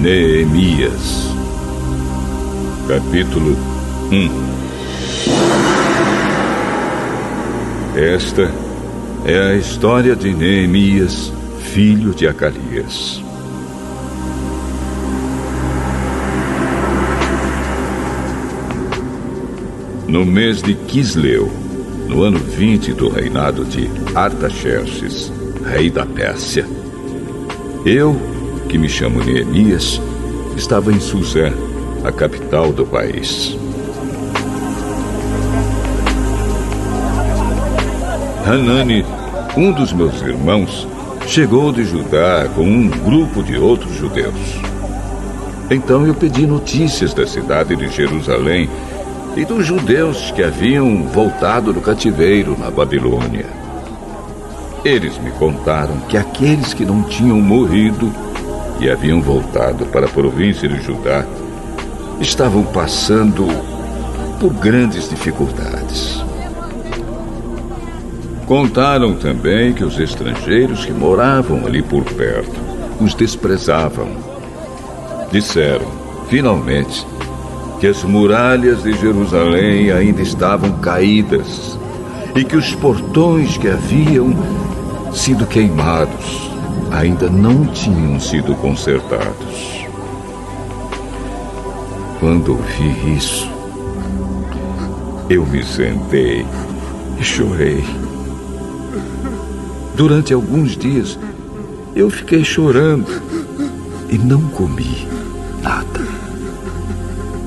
Neemias. Capítulo 1. Esta é a história de Neemias, filho de Acalias. No mês de Quisleu, no ano 20 do reinado de Artaxerxes, rei da Pérsia, eu, que me chamo Neemias, estava em Suzã, a capital do país. Hanani, um dos meus irmãos, chegou de Judá com um grupo de outros judeus. Então eu pedi notícias da cidade de Jerusalém e dos judeus que haviam voltado do cativeiro na Babilônia. Eles me contaram que aqueles que não tinham morrido e haviam voltado para a província de Judá estavam passando por grandes dificuldades. Contaram também que os estrangeiros que moravam ali por perto os desprezavam. Disseram, finalmente, que as muralhas de Jerusalém ainda estavam caídas e que os portões que haviam sido queimados ainda não tinham sido consertados. Quando ouvi isso, eu me sentei e chorei. Durante alguns dias, eu fiquei chorando e não comi nada.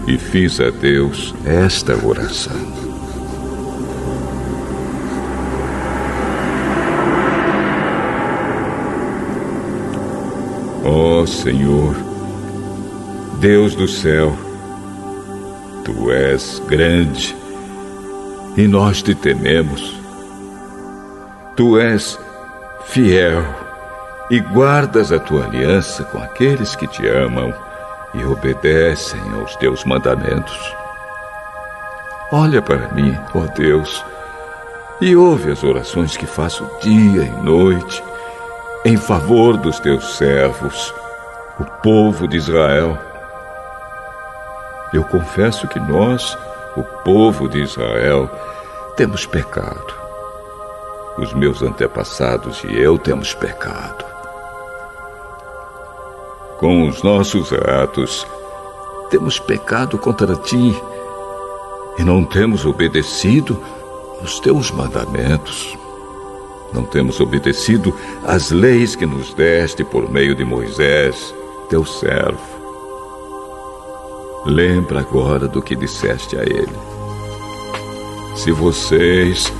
E fiz a Deus esta oração. Ó Senhor, Deus do céu, Tu és grande e nós te tememos. Tu és fiel e guardas a Tua aliança com aqueles que te amam e obedecem aos Teus mandamentos. Olha para mim, ó Deus, e ouve as orações que faço dia e noite em favor dos Teus servos, o povo de Israel. Eu confesso que nós, o povo de Israel, temos pecado. Os meus antepassados e eu temos pecado. Com os nossos atos, temos pecado contra Ti e não temos obedecido aos Teus mandamentos. Não temos obedecido às leis que nos deste por meio de Moisés, Teu servo. Lembra agora do que disseste a ele. Se vocês,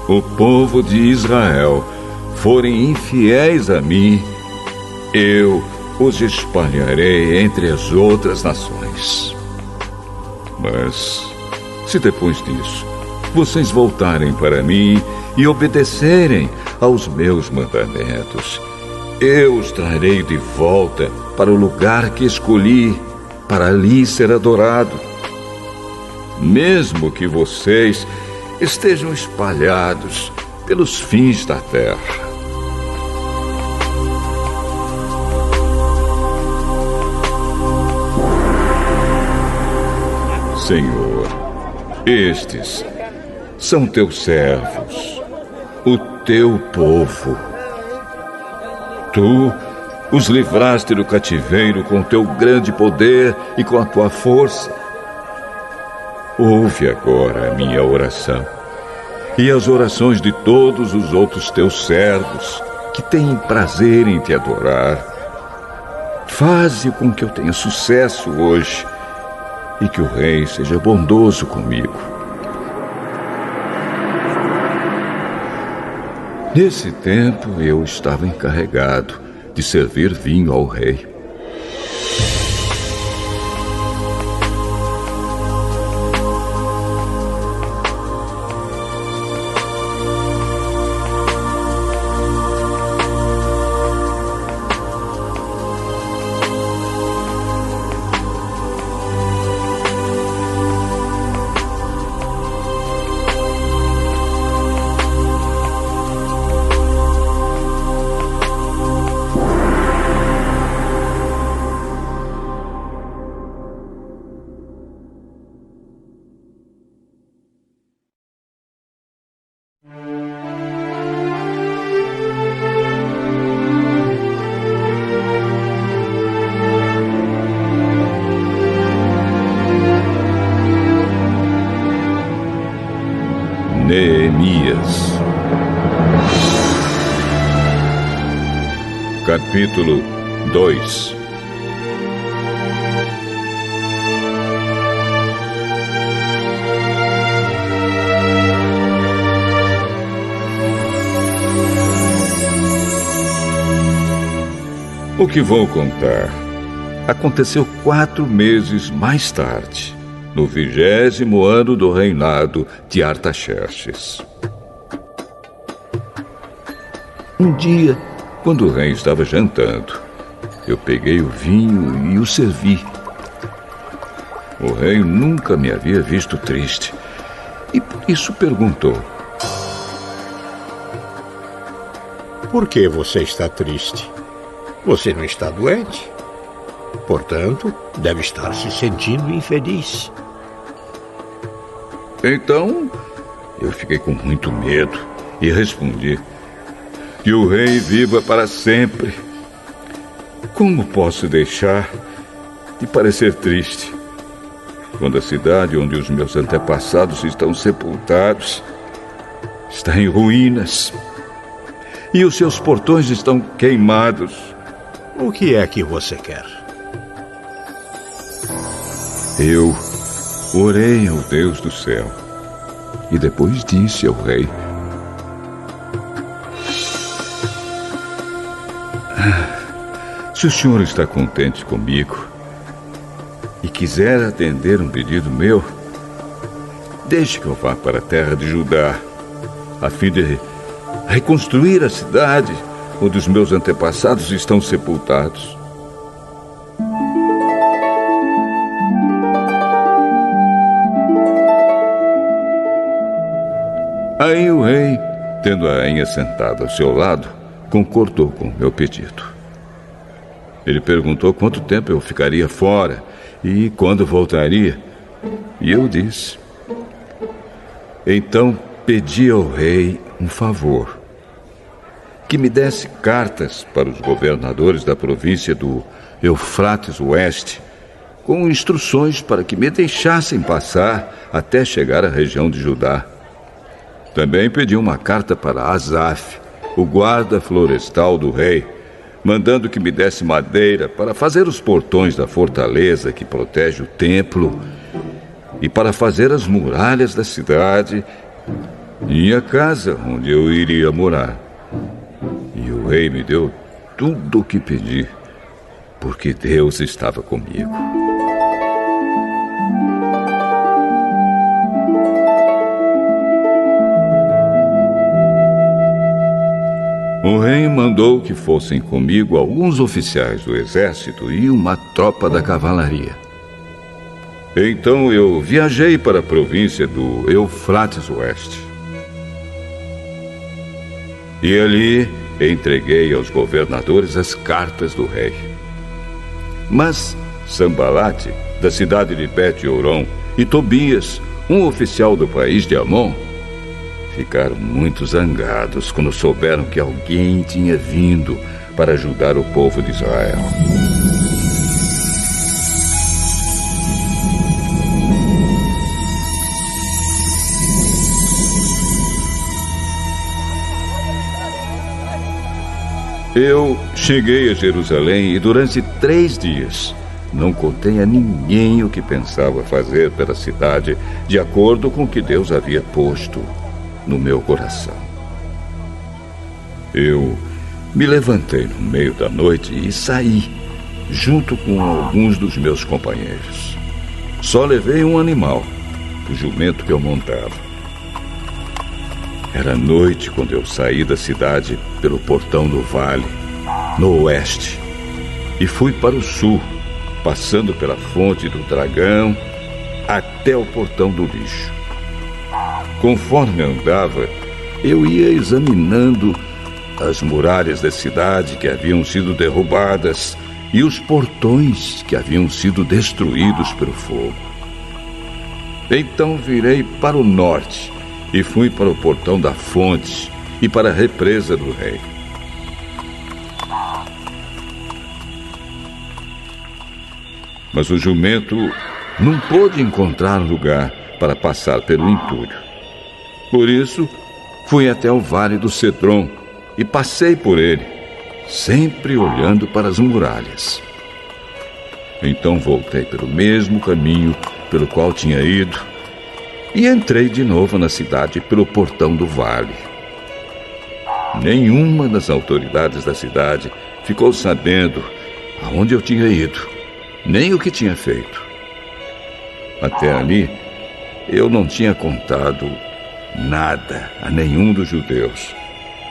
o povo de Israel, forem infiéis a mim, eu os espalharei entre as outras nações. Mas, se depois disso, vocês voltarem para mim e obedecerem aos meus mandamentos, eu os trarei de volta para o lugar que escolhi, para ali ser adorado. Mesmo que vocês estejam espalhados pelos fins da terra. Senhor, estes são Teus servos, o Teu povo. Tu os livraste do cativeiro com Teu grande poder e com a Tua força. Ouve agora a minha oração e as orações de todos os outros Teus servos que têm prazer em Te adorar. Faze com que eu tenha sucesso hoje e que o Rei seja bondoso comigo. Nesse tempo, eu estava encarregado de servir vinho ao rei. Capítulo 2. O que vou contar aconteceu 4 meses mais tarde, no 20º ano do reinado de Artaxerxes. Um dia, quando o rei estava jantando, eu peguei o vinho e o servi. O rei nunca me havia visto triste e por isso perguntou: Por que você está triste? Você não está doente. Portanto, deve estar se sentindo infeliz. Então, eu fiquei com muito medo e respondi: que o rei viva para sempre. Como posso deixar de parecer triste quando a cidade onde os meus antepassados estão sepultados está em ruínas e os seus portões estão queimados? O que é que você quer? Eu orei ao Deus do céu e depois disse ao rei: se o senhor está contente comigo e quiser atender um pedido meu, deixe que eu vá para a terra de Judá, a fim de reconstruir a cidade onde os meus antepassados estão sepultados. Aí o rei, tendo a rainha sentada ao seu lado, concordou com o meu pedido. Ele perguntou quanto tempo eu ficaria fora e quando voltaria. E eu disse. Então pedi ao rei um favor: que me desse cartas para os governadores da província do Eufrates Oeste, com instruções para que me deixassem passar até chegar à região de Judá. Também pedi uma carta para Asaf, o guarda florestal do rei, mandando que me desse madeira para fazer os portões da fortaleza que protege o templo e para fazer as muralhas da cidade e a casa onde eu iria morar. E o rei me deu tudo o que pedi, porque Deus estava comigo. O rei mandou que fossem comigo alguns oficiais do exército e uma tropa da cavalaria. Então eu viajei para a província do Eufrates Oeste. E ali entreguei aos governadores as cartas do rei. Mas Sambalate, da cidade de Bet-Horon, e Tobias, um oficial do país de Amon, ficaram muito zangados quando souberam que alguém tinha vindo para ajudar o povo de Israel. Eu cheguei a Jerusalém e durante 3 dias não contei a ninguém o que pensava fazer pela cidade, de acordo com o que Deus havia posto no meu coração. Eu me levantei no meio da noite e saí, junto com alguns dos meus companheiros. Só levei um animal, o jumento que eu montava. Era noite quando eu saí da cidade pelo portão do vale, no oeste, e fui para o sul, passando pela fonte do dragão até o portão do lixo. Conforme andava, eu ia examinando as muralhas da cidade que haviam sido derrubadas e os portões que haviam sido destruídos pelo fogo. Então virei para o norte e fui para o portão da fonte e para a represa do rei. Mas o jumento não pôde encontrar lugar para passar pelo entulho. Por isso, fui até o vale do Cedron e passei por ele, sempre olhando para as muralhas. Então voltei pelo mesmo caminho pelo qual tinha ido e entrei de novo na cidade pelo portão do vale. Nenhuma das autoridades da cidade ficou sabendo aonde eu tinha ido, nem o que tinha feito. Até ali, eu não tinha contado nada a nenhum dos judeus,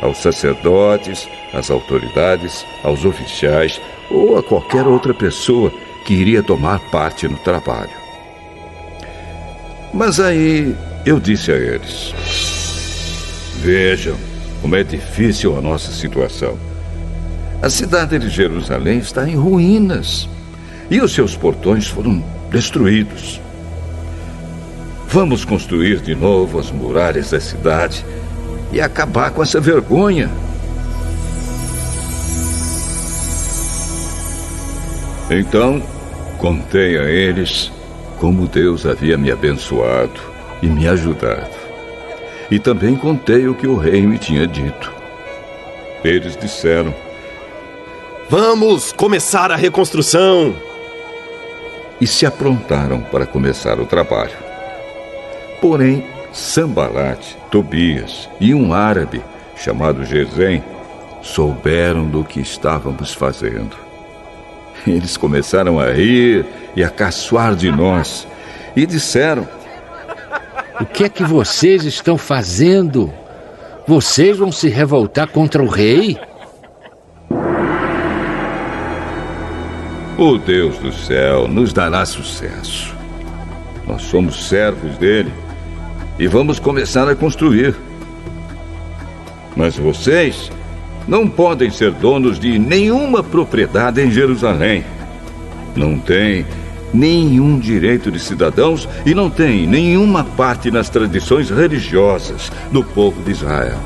aos sacerdotes, às autoridades, aos oficiais ou a qualquer outra pessoa que iria tomar parte no trabalho. Mas aí eu disse a eles: vejam como é difícil a nossa situação. A cidade de Jerusalém está em ruínas e os seus portões foram destruídos. Vamos construir de novo as muralhas da cidade e acabar com essa vergonha. Então, contei a eles como Deus havia me abençoado e me ajudado. E também contei o que o rei me tinha dito. Eles disseram: vamos começar a reconstrução! E se aprontaram para começar o trabalho. Porém, Sambalate, Tobias e um árabe chamado Gesem souberam do que estávamos fazendo. Eles começaram a rir e a caçoar de nós e disseram: o que é que vocês estão fazendo? Vocês vão se revoltar contra o rei? O Deus do céu nos dará sucesso. Nós somos servos dele e vamos começar a construir. Mas vocês não podem ser donos de nenhuma propriedade em Jerusalém. Não têm nenhum direito de cidadãos e não têm nenhuma parte nas tradições religiosas do povo de Israel.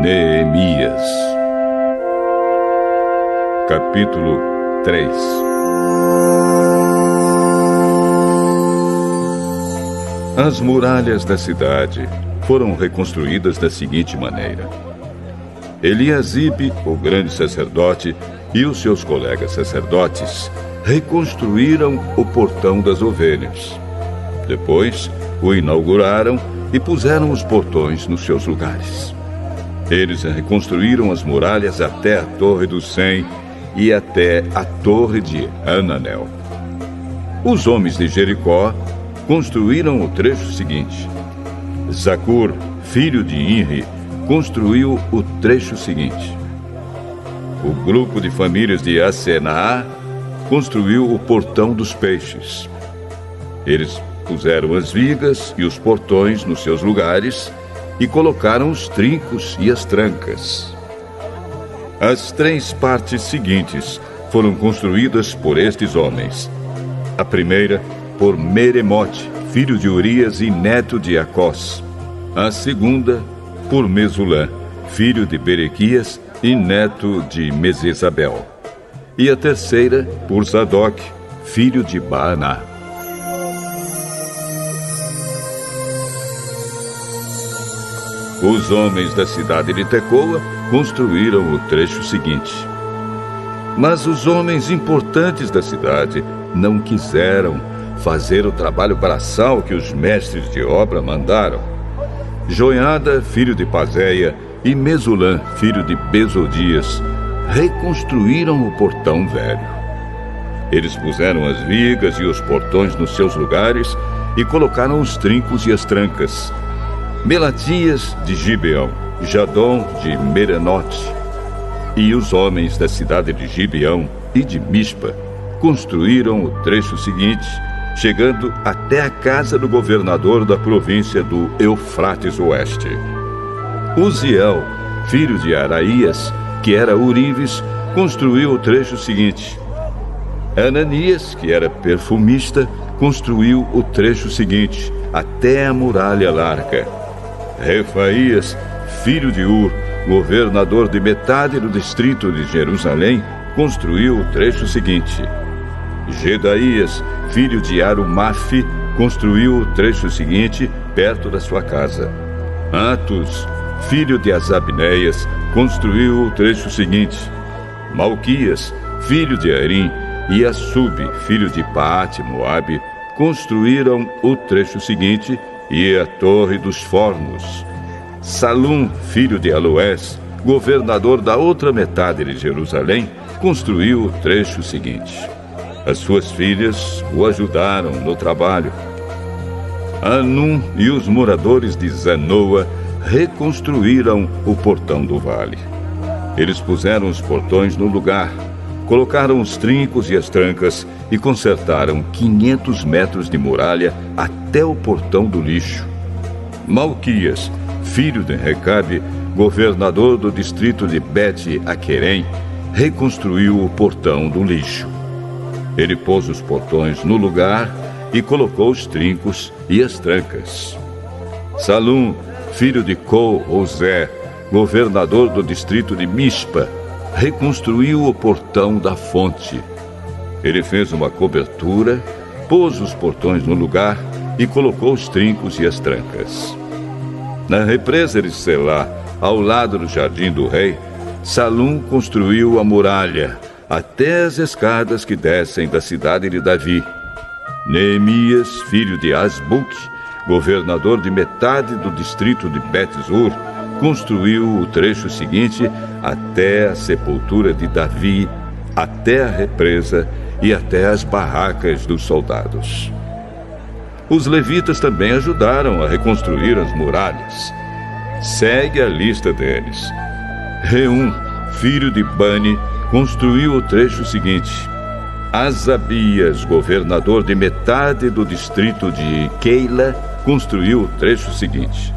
Neemias, capítulo 3. As muralhas da cidade foram reconstruídas da seguinte maneira: Eliasibe, o grande sacerdote, e os seus colegas sacerdotes reconstruíram o portão das ovelhas. Depois, o inauguraram e puseram os portões nos seus lugares. Eles reconstruíram as muralhas até a Torre do Sem e até a Torre de Ananel. Os homens de Jericó construíram o trecho seguinte. Zacur, filho de Inri, construiu o trecho seguinte. O grupo de famílias de Asenaá construiu o portão dos peixes. Eles puseram as vigas e os portões nos seus lugares e colocaram os trincos e as trancas. As 3 partes seguintes foram construídas por estes homens. A primeira, por Meremote, filho de Urias e neto de Acós. A segunda, por Mesulã, filho de Berequias e neto de Mesesabel. E a terceira, por Zadok, filho de Baaná. Os homens da cidade de Tecoa construíram o trecho seguinte. Mas os homens importantes da cidade não quiseram fazer o trabalho braçal que os mestres de obra mandaram. Joiada, filho de Pazéia, e Mesulã, filho de Besodias, reconstruíram o portão velho. Eles puseram as vigas e os portões nos seus lugares e colocaram os trincos e as trancas. Melatias de Gibeão, Jadom de Merenote e os homens da cidade de Gibeão e de Mispa construíram o trecho seguinte, chegando até a casa do governador da província do Eufrates Oeste. Uziel, filho de Araías, que era Urives, construiu o trecho seguinte. Ananias, que era perfumista, construiu o trecho seguinte, até a muralha larga. Refaías, filho de Ur, governador de metade do distrito de Jerusalém, construiu o trecho seguinte. Gedaías, filho de Arumafe, construiu o trecho seguinte, perto da sua casa. Atos, filho de Azabneias, construiu o trecho seguinte. Malquias, filho de Arim, e Assub, filho de Paate-Moabe, construíram o trecho seguinte e a Torre dos Fornos. Salum, filho de Aloés, governador da outra metade de Jerusalém, construiu o trecho seguinte. As suas filhas o ajudaram no trabalho. Anum e os moradores de Zanoa reconstruíram o portão do vale. Eles puseram os portões no lugar, colocaram os trincos e as trancas e consertaram 500 metros de muralha até o portão do lixo. Malquias, filho de Recabe, governador do distrito de Bet-Aquerem, reconstruiu o portão do lixo. Ele pôs os portões no lugar e colocou os trincos e as trancas. Salum, filho de Col-Hozé, governador do distrito de Mispa, reconstruiu o portão da fonte. Ele fez uma cobertura, pôs os portões no lugar e colocou os trincos e as trancas. Na represa de Selá, ao lado do jardim do rei, Salum construiu a muralha, até as escadas que descem da cidade de Davi. Neemias, filho de Asbuque, governador de metade do distrito de Bet-Zur, construiu o trecho seguinte até a sepultura de Davi, até a represa e até as barracas dos soldados. Os levitas também ajudaram a reconstruir as muralhas. Segue a lista deles. Reum, filho de Bani, construiu o trecho seguinte. Asabias, governador de metade do distrito de Keila, construiu o trecho seguinte.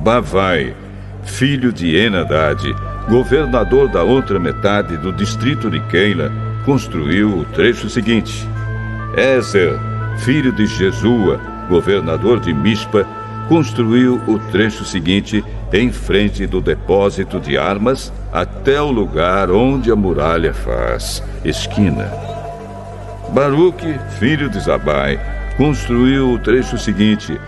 Bavai, filho de Enadade, governador da outra metade do distrito de Keila, construiu o trecho seguinte. Ezer, filho de Jesua, governador de Mispa, construiu o trecho seguinte em frente do depósito de armas até o lugar onde a muralha faz esquina. Baruque, filho de Zabai, construiu o trecho seguinte,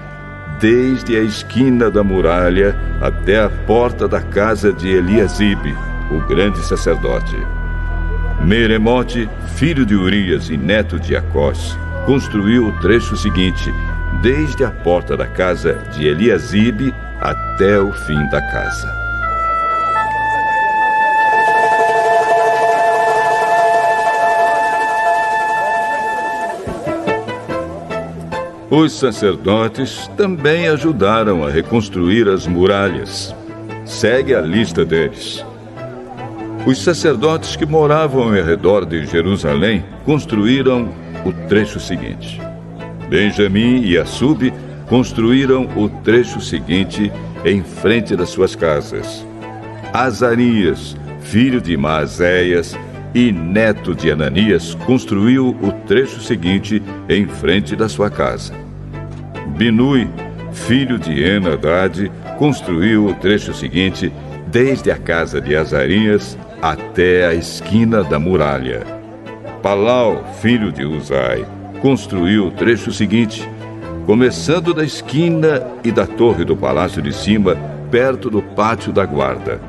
desde a esquina da muralha até a porta da casa de Eliasibe, o grande sacerdote. Meremote, filho de Urias e neto de Acós, construiu o trecho seguinte, desde a porta da casa de Eliasibe até o fim da casa. Os sacerdotes também ajudaram a reconstruir as muralhas. Segue a lista deles. Os sacerdotes que moravam ao redor de Jerusalém construíram o trecho seguinte. Benjamim e Assub construíram o trecho seguinte em frente das suas casas. Azarias, filho de Maazéias e neto de Ananias, construiu o trecho seguinte em frente da sua casa. Binui, filho de Enadade, construiu o trecho seguinte desde a casa de Azarias até a esquina da muralha. Palau, filho de Uzai, construiu o trecho seguinte, começando da esquina e da torre do palácio de cima, perto do pátio da guarda.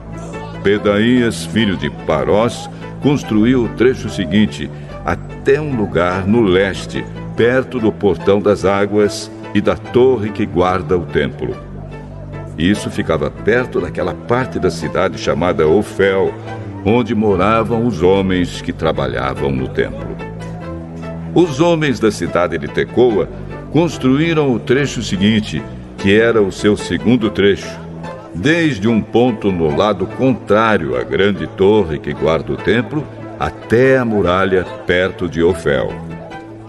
Pedaías, filho de Parós, construiu o trecho seguinte até um lugar no leste, perto do portão das águas e da torre que guarda o templo. Isso ficava perto daquela parte da cidade chamada Ofel, onde moravam os homens que trabalhavam no templo. Os homens da cidade de Tecoa construíram o trecho seguinte, que era o seu segundo trecho, desde um ponto no lado contrário à grande torre que guarda o templo, até a muralha perto de Ofel.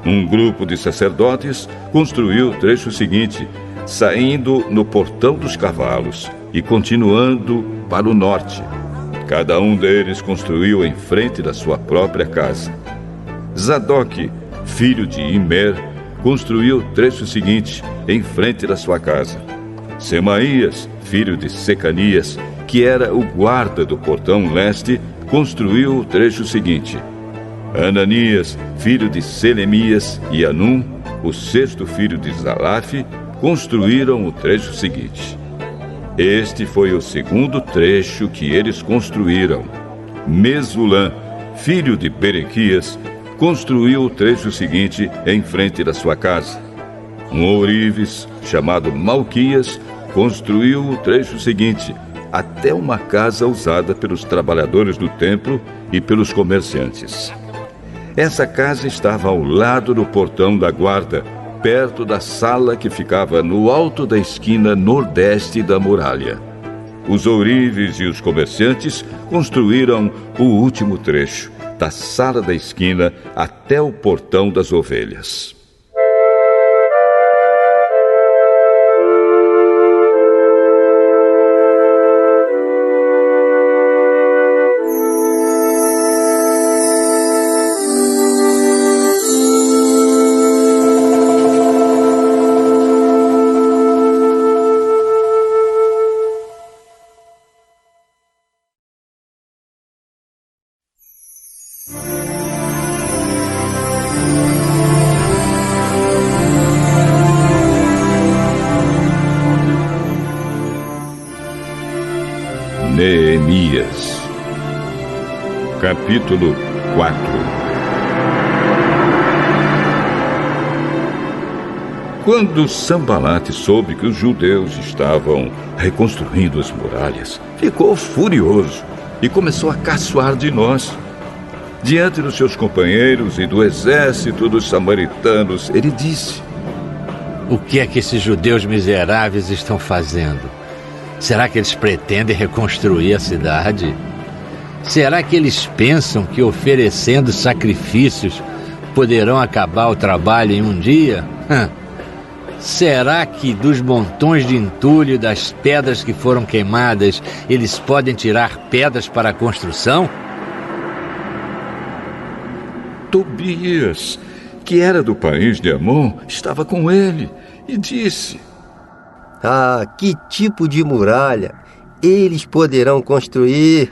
Um grupo de sacerdotes construiu o trecho seguinte, saindo no Portão dos Cavalos e continuando para o norte. Cada um deles construiu em frente da sua própria casa. Zadok, filho de Imer, construiu o trecho seguinte, em frente da sua casa. Semaías, filho de Secanias, que era o guarda do portão leste, construiu o trecho seguinte. Ananias, filho de Selemias, e Anum, o sexto filho de Zalaf, construíram o trecho seguinte. Este foi o segundo trecho que eles construíram. Mesulã, filho de Berequias, construiu o trecho seguinte em frente da sua casa. Um ourives, chamado Malquias, construiu o trecho seguinte, até uma casa usada pelos trabalhadores do templo e pelos comerciantes. Essa casa estava ao lado do portão da guarda, perto da sala que ficava no alto da esquina nordeste da muralha. Os ourives e os comerciantes construíram o último trecho, da sala da esquina até o portão das ovelhas. Neemias, capítulo 4. Quando Sambalate soube que os judeus estavam reconstruindo as muralhas, ficou furioso e começou a caçoar de nós. Diante dos seus companheiros e do exército dos samaritanos, ele disse: O que é que esses judeus miseráveis estão fazendo? Será que eles pretendem reconstruir a cidade? Será que eles pensam que oferecendo sacrifícios poderão acabar o trabalho em um dia? Será que dos montões de entulho das pedras que foram queimadas, eles podem tirar pedras para a construção? Tobias, que era do país de Amon, estava com ele e disse: Ah, que tipo de muralha eles poderão construir?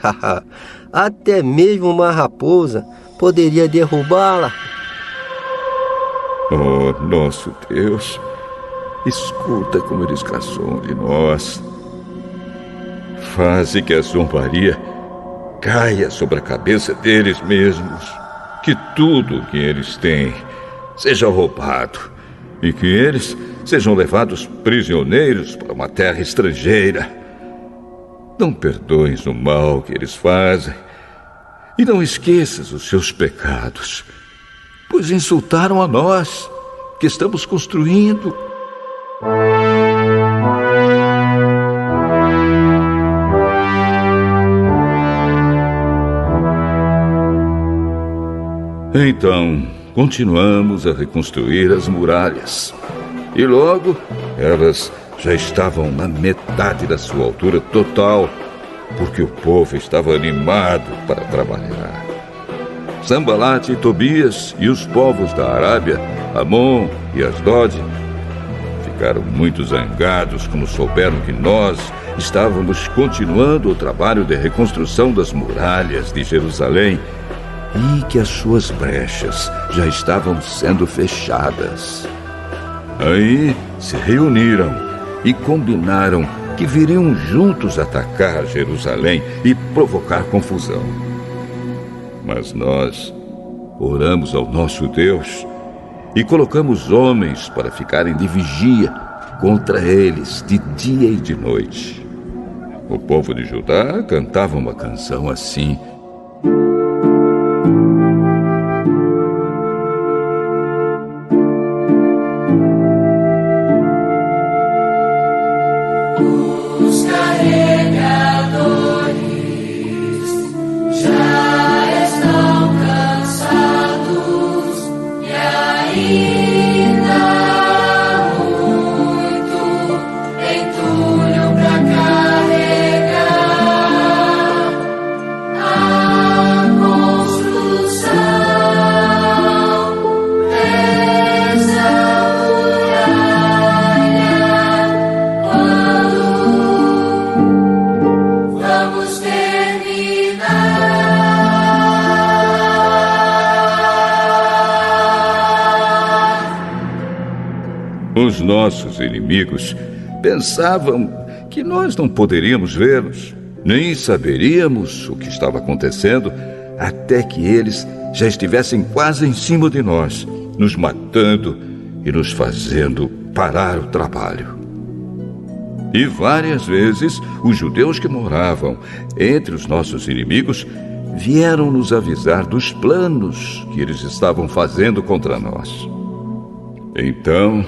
Até mesmo uma raposa poderia derrubá-la. Oh, nosso Deus, escuta como eles caçam de nós. Faze que a zombaria caia sobre a cabeça deles mesmos. Que tudo o que eles têm seja roubado e que eles sejam levados prisioneiros para uma terra estrangeira. Não perdoes o mal que eles fazem e não esqueças os seus pecados, pois insultaram a nós que estamos construindo. Então, continuamos a reconstruir as muralhas. E logo, elas já estavam na metade da sua altura total, porque o povo estava animado para trabalhar. Sambalate e Tobias e os povos da Arábia, Amon e Asdod, ficaram muito zangados quando souberam que nós estávamos continuando o trabalho de reconstrução das muralhas de Jerusalém e que as suas brechas já estavam sendo fechadas. Aí se reuniram e combinaram que viriam juntos atacar Jerusalém e provocar confusão. Mas nós oramos ao nosso Deus e colocamos homens para ficarem de vigia contra eles de dia e de noite. O povo de Judá cantava uma canção assim: Os carregadores já estão cansados e ainda há muito entulho para carregar. A construção dessa muralha, quando vamos terminar. Os nossos inimigos pensavam que nós não poderíamos vê-los, nem saberíamos o que estava acontecendo até que eles já estivessem quase em cima de nós, nos matando e nos fazendo parar o trabalho. E várias vezes os judeus que moravam entre os nossos inimigos vieram nos avisar dos planos que eles estavam fazendo contra nós. Então,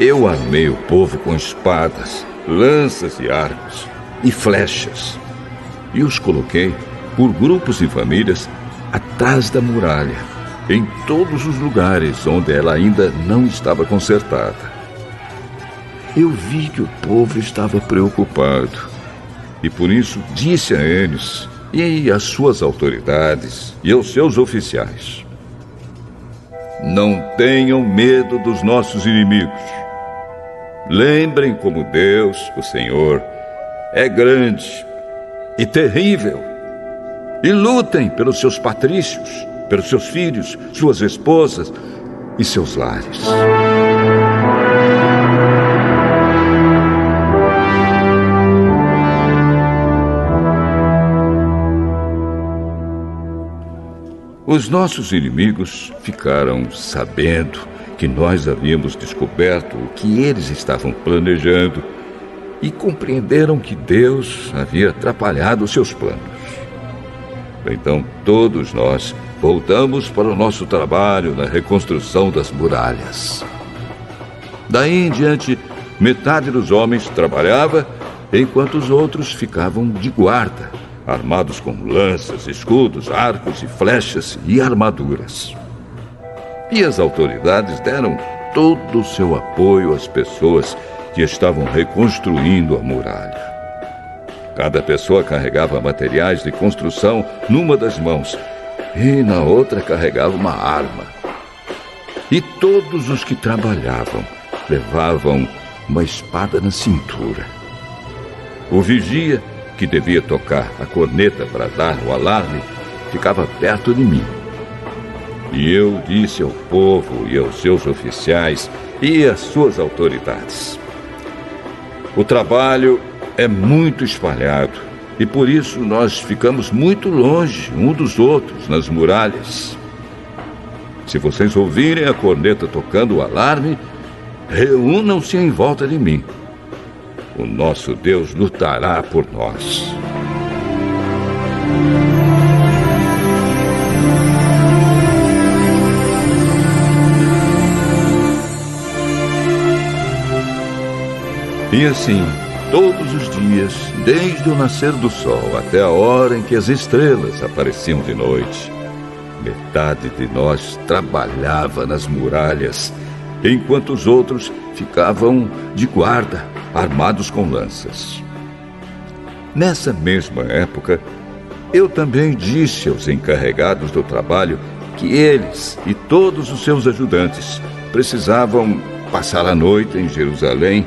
eu armei o povo com espadas, lanças e arcos e flechas, e os coloquei por grupos e famílias atrás da muralha, em todos os lugares onde ela ainda não estava consertada. Eu vi que o povo estava preocupado e por isso disse a eles e às suas autoridades e aos seus oficiais: não tenham medo dos nossos inimigos. Lembrem como Deus, o Senhor, é grande e terrível. E lutem pelos seus patrícios, pelos seus filhos, suas esposas e seus lares. Os nossos inimigos ficaram sabendo que nós havíamos descoberto o que eles estavam planejando e compreenderam que Deus havia atrapalhado seus planos. Então todos nós voltamos para o nosso trabalho na reconstrução das muralhas. Daí em diante, metade dos homens trabalhava, enquanto os outros ficavam de guarda, armados com lanças, escudos, arcos e flechas e armaduras. E as autoridades deram todo o seu apoio às pessoas que estavam reconstruindo a muralha. Cada pessoa carregava materiais de construção numa das mãos e na outra carregava uma arma. E todos os que trabalhavam levavam uma espada na cintura. O vigia, que devia tocar a corneta para dar o alarme, ficava perto de mim. E eu disse ao povo e aos seus oficiais e às suas autoridades: o trabalho é muito espalhado e por isso nós ficamos muito longe um dos outros nas muralhas. Se vocês ouvirem a corneta tocando o alarme, reúnam-se em volta de mim. O nosso Deus lutará por nós. E assim, todos os dias, desde o nascer do sol até a hora em que as estrelas apareciam de noite, metade de nós trabalhava nas muralhas, enquanto os outros ficavam de guarda, armados com lanças. Nessa mesma época, eu também disse aos encarregados do trabalho que eles e todos os seus ajudantes precisavam passar a noite em Jerusalém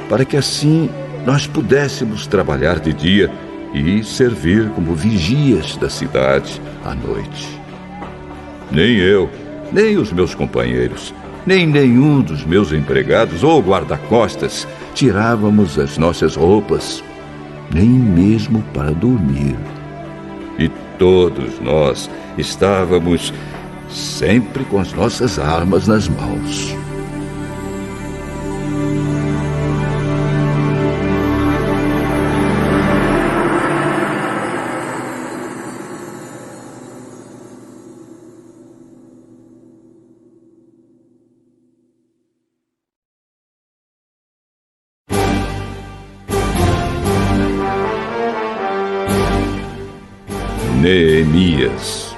para que assim nós pudéssemos trabalhar de dia e servir como vigias da cidade à noite. Nem eu, nem os meus companheiros, nem nenhum dos meus empregados ou guarda-costas tirávamos as nossas roupas, nem mesmo para dormir. E todos nós estávamos sempre com as nossas armas nas mãos. Neemias.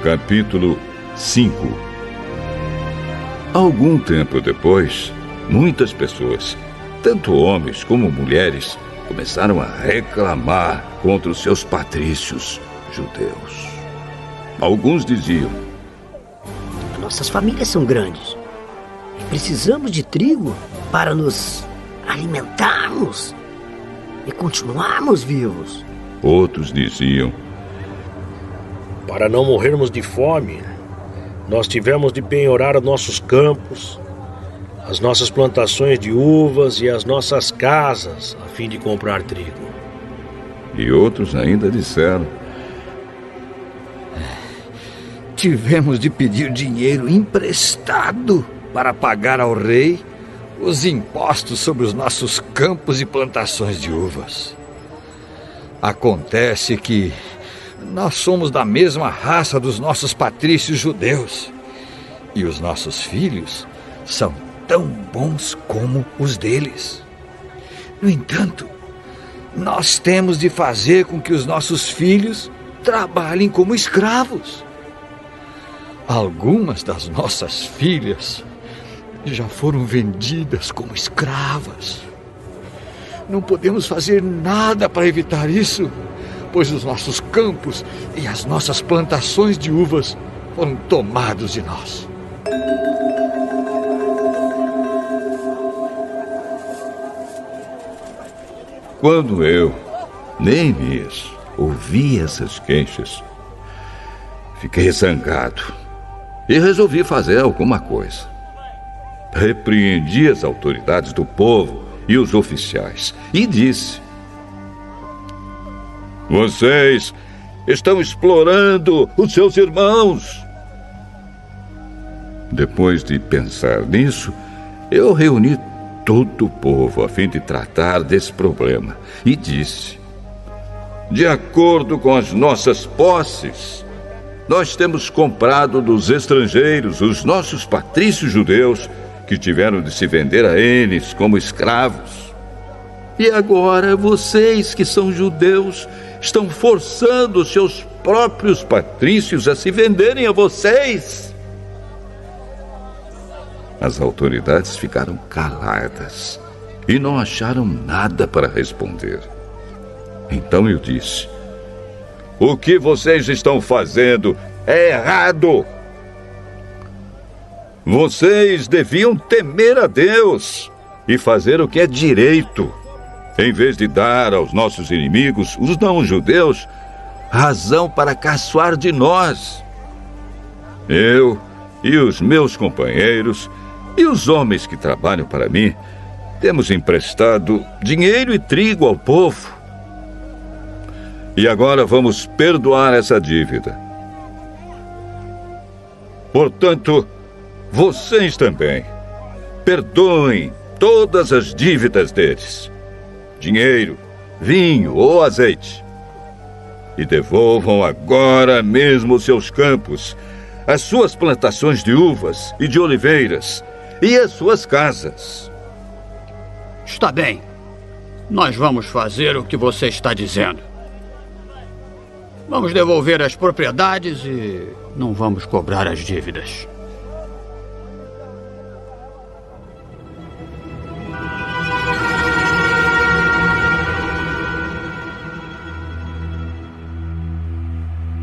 Capítulo 5. Algum tempo depois, muitas pessoas, tanto homens como mulheres, começaram a reclamar contra os seus patrícios judeus. Alguns diziam: nossas famílias são grandes e precisamos de trigo para nos alimentarmos e continuarmos vivos. Outros diziam: para não morrermos de fome, nós tivemos de penhorar nossos campos, as nossas plantações de uvas e as nossas casas, a fim de comprar trigo. E outros ainda disseram: tivemos de pedir dinheiro emprestado para pagar ao rei os impostos sobre os nossos campos e plantações de uvas. Acontece que nós somos da mesma raça dos nossos patrícios judeus e os nossos filhos são tão bons como os deles. No entanto, nós temos de fazer com que os nossos filhos trabalhem como escravos. Algumas das nossas filhas já foram vendidas como escravas. Não podemos fazer nada para evitar isso, pois os nossos campos e as nossas plantações de uvas foram tomados de nós. Quando eu, Neemias, ouvi essas queixas, fiquei zangado e resolvi fazer alguma coisa. Repreendi as autoridades do povo e os oficiais e disse: vocês estão explorando os seus irmãos. Depois de pensar nisso, eu reuni todo o povo a fim de tratar desse problema e disse: de acordo com as nossas posses, nós temos comprado dos estrangeiros os nossos patrícios judeus que tiveram de se vender a eles como escravos. E agora vocês que são judeus estão forçando os seus próprios patrícios a se venderem a vocês. As autoridades ficaram caladas e não acharam nada para responder. Então eu disse: o que vocês estão fazendo é errado. Vocês deviam temer a Deus e fazer o que é direito, em vez de dar aos nossos inimigos, os não-judeus, razão para caçoar de nós. Eu e os meus companheiros e os homens que trabalham para mim temos emprestado dinheiro e trigo ao povo. E agora vamos perdoar essa dívida. Portanto, vocês também perdoem todas as dívidas deles, dinheiro, vinho ou azeite, e devolvam agora mesmo os seus campos, as suas plantações de uvas e de oliveiras e as suas casas. Está bem. Nós vamos fazer o que você está dizendo. Vamos devolver as propriedades e não vamos cobrar as dívidas.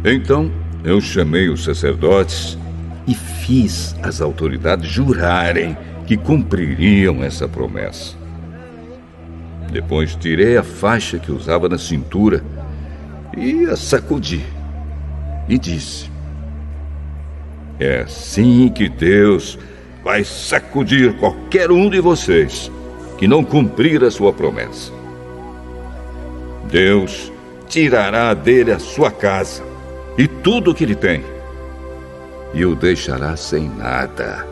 Então eu chamei os sacerdotes e fiz as autoridades jurarem que cumpririam essa promessa. Depois tirei a faixa que usava na cintura e a sacudi e disse: é assim que Deus vai sacudir qualquer um de vocês que não cumprir a sua promessa. Deus tirará dele a sua casa e tudo o que ele tem, e o deixará sem nada.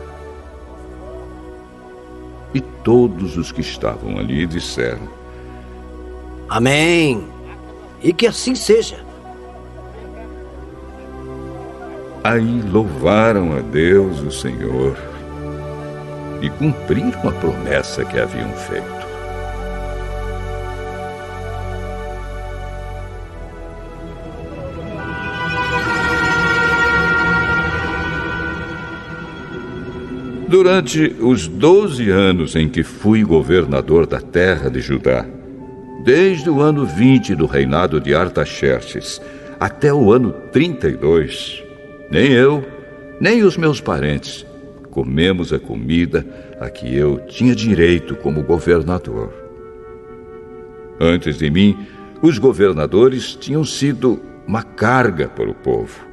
E todos os que estavam ali disseram: Amém. E que assim seja. Aí louvaram a Deus, o Senhor, e cumpriram a promessa que haviam feito. Durante os 12 anos em que fui governador da terra de Judá, desde o ano 20 do reinado de Artaxerxes até o ano 32, nem eu, nem os meus parentes comemos a comida a que eu tinha direito como governador. Antes de mim, os governadores tinham sido uma carga para o povo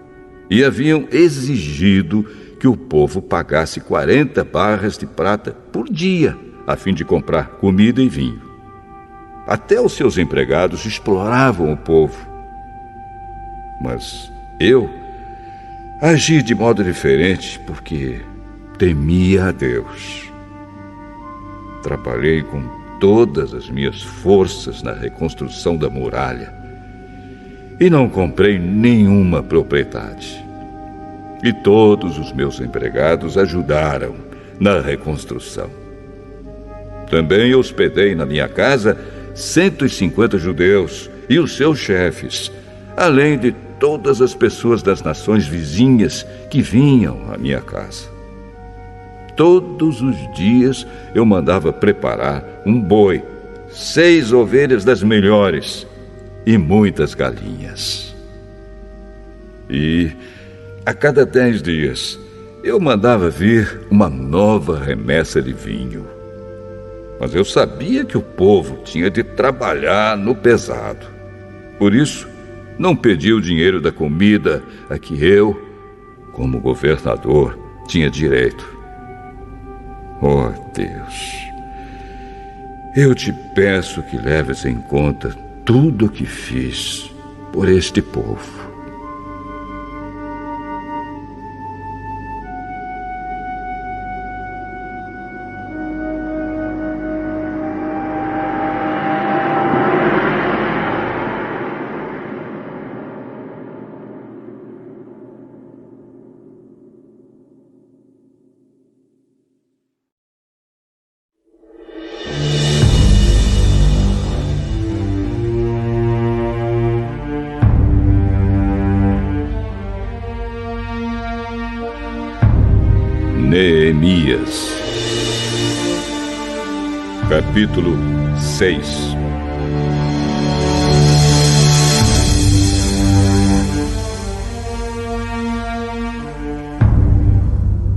e haviam exigido que o povo pagasse 40 barras de prata por dia, a fim de comprar comida e vinho. Até os seus empregados exploravam o povo. Mas eu agi de modo diferente porque temia a Deus. Trabalhei com todas as minhas forças na reconstrução da muralha e não comprei nenhuma propriedade. E todos os meus empregados ajudaram na reconstrução. Também hospedei na minha casa 150 judeus e os seus chefes, além de todas as pessoas das nações vizinhas que vinham à minha casa. Todos os dias eu mandava preparar um boi, 6 ovelhas das melhores e muitas galinhas. E a cada 10 dias eu mandava vir uma nova remessa de vinho. Mas eu sabia que o povo tinha de trabalhar no pesado. Por isso, não pedi o dinheiro da comida a que eu, como governador, tinha direito. Oh, Deus, eu te peço que leves em conta tudo o que fiz por este povo. Neemias, capítulo 6.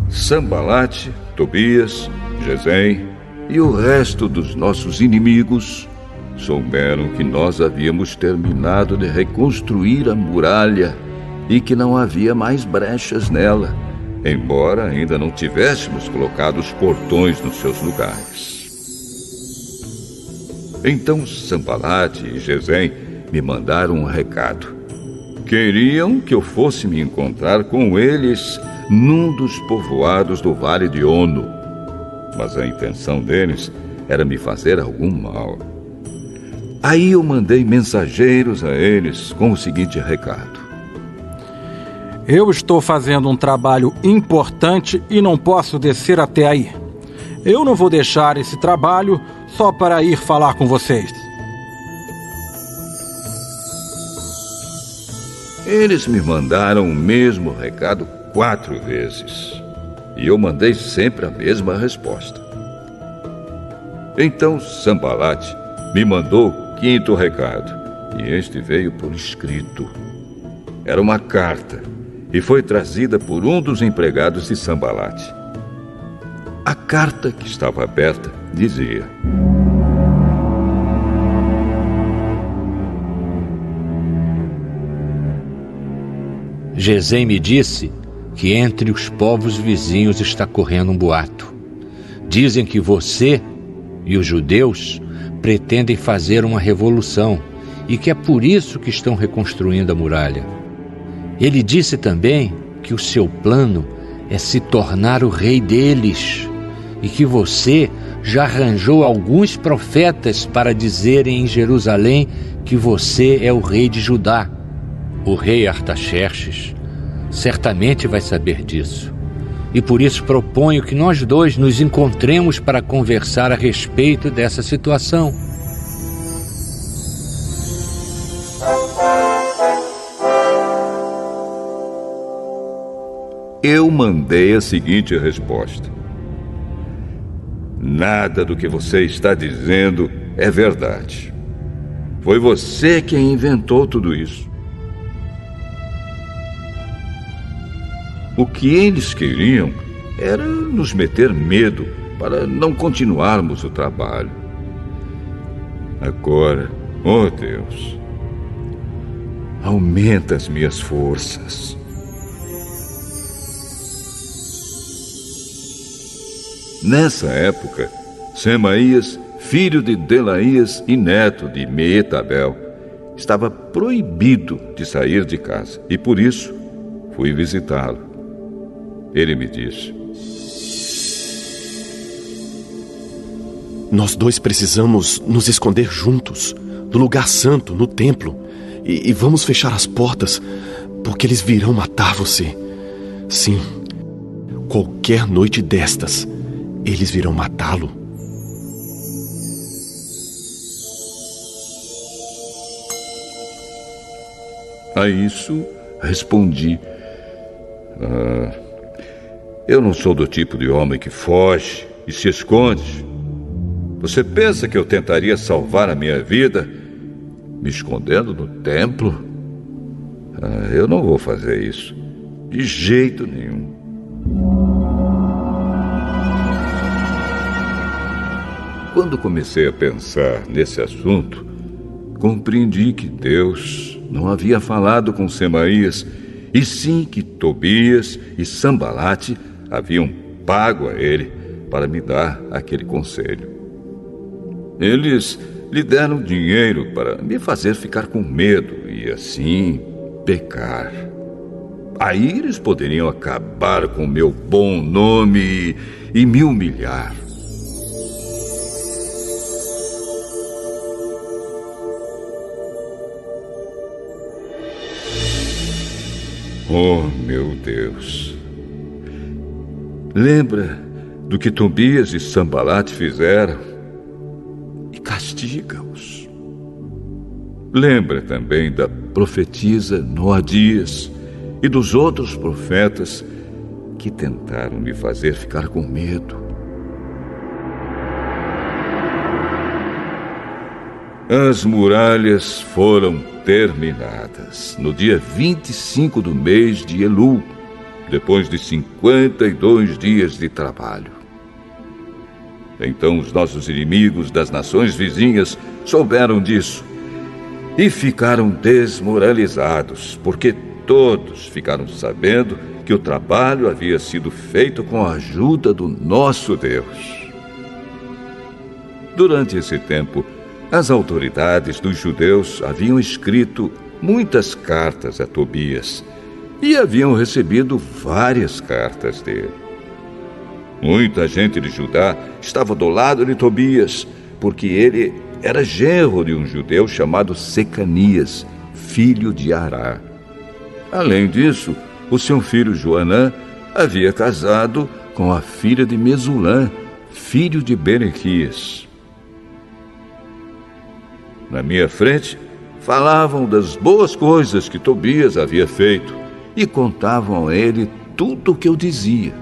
Sambalate, Tobias, Gesem e o resto dos nossos inimigos souberam que nós havíamos terminado de reconstruir a muralha e que não havia mais brechas nela, embora ainda não tivéssemos colocado os portões nos seus lugares. Então Sambalate e Gesem me mandaram um recado. Queriam que eu fosse me encontrar com eles num dos povoados do Vale de Ono, mas a intenção deles era me fazer algum mal. Aí eu mandei mensageiros a eles com o seguinte recado: eu estou fazendo um trabalho importante e não posso descer até aí. Eu não vou deixar esse trabalho só para ir falar com vocês. Eles me mandaram o mesmo recado 4 vezes. E eu mandei sempre a mesma resposta. Então Sambalate me mandou o 5º recado. E este veio por escrito. Era uma carta e foi trazida por um dos empregados de Sambalate. A carta, que estava aberta, dizia: Gesem me disse que entre os povos vizinhos está correndo um boato. Dizem que você e os judeus pretendem fazer uma revolução e que é por isso que estão reconstruindo a muralha. Ele disse também que o seu plano é se tornar o rei deles e que você já arranjou alguns profetas para dizerem em Jerusalém que você é o rei de Judá. O rei Artaxerxes certamente vai saber disso e por isso proponho que nós dois nos encontremos para conversar a respeito dessa situação. Eu mandei a seguinte resposta: Nada do que você está dizendo é verdade. Foi você quem inventou tudo isso. O que eles queriam era nos meter medo para não continuarmos o trabalho. Agora, oh Deus, aumenta as minhas forças. Nessa época, Semaías, filho de Delaías e neto de Meetabel, estava proibido de sair de casa e por isso fui visitá-lo. Ele me disse: Nós dois precisamos nos esconder juntos, no lugar santo, no templo, e vamos fechar as portas, porque eles virão matar você. Sim, qualquer noite destas, eles virão matá-lo. A isso respondi: eu não sou do tipo de homem que foge e se esconde. Você pensa que eu tentaria salvar a minha vida me escondendo no templo? Eu não vou fazer isso, de jeito nenhum. Quando comecei a pensar nesse assunto, compreendi que Deus não havia falado com Semaías, e sim que Tobias e Sambalate haviam pago a ele para me dar aquele conselho. Eles lhe deram dinheiro para me fazer ficar com medo e assim pecar. Aí eles poderiam acabar com meu bom nome e me humilhar. Oh, meu Deus! Lembra do que Tobias e Sambalate fizeram e castiga-os. Lembra também da profetisa Noadias e dos outros profetas que tentaram me fazer ficar com medo. As muralhas foram terminadas no dia 25 do mês de Elul, depois de 52 dias de trabalho. Então os nossos inimigos das nações vizinhas souberam disso e ficaram desmoralizados, porque todos ficaram sabendo que o trabalho havia sido feito com a ajuda do nosso Deus. Durante esse tempo, as autoridades dos judeus haviam escrito muitas cartas a Tobias e haviam recebido várias cartas dele. Muita gente de Judá estava do lado de Tobias, porque ele era genro de um judeu chamado Secanias, filho de Ará. Além disso, o seu filho Joanã havia casado com a filha de Mesulã, filho de Berequias. Na minha frente, falavam das boas coisas que Tobias havia feito e contavam a ele tudo o que eu dizia.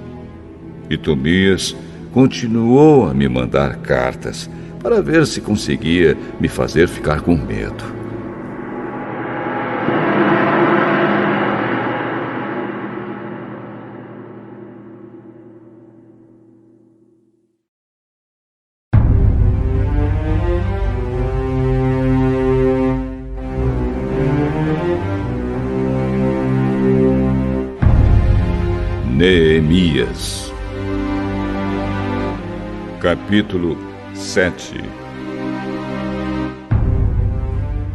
E Tobias continuou a me mandar cartas para ver se conseguia me fazer ficar com medo. Neemias, capítulo 7.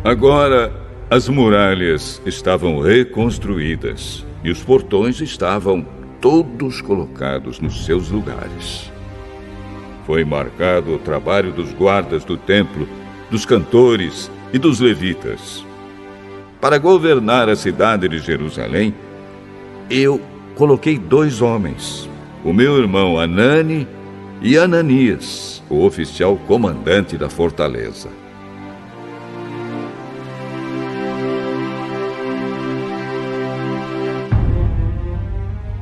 Agora as muralhas estavam reconstruídas e os portões estavam todos colocados nos seus lugares. Foi marcado o trabalho dos guardas do templo, dos cantores e dos levitas. Para governar a cidade de Jerusalém, eu coloquei 2 homens, o meu irmão Anani e Ananias, o oficial comandante da fortaleza.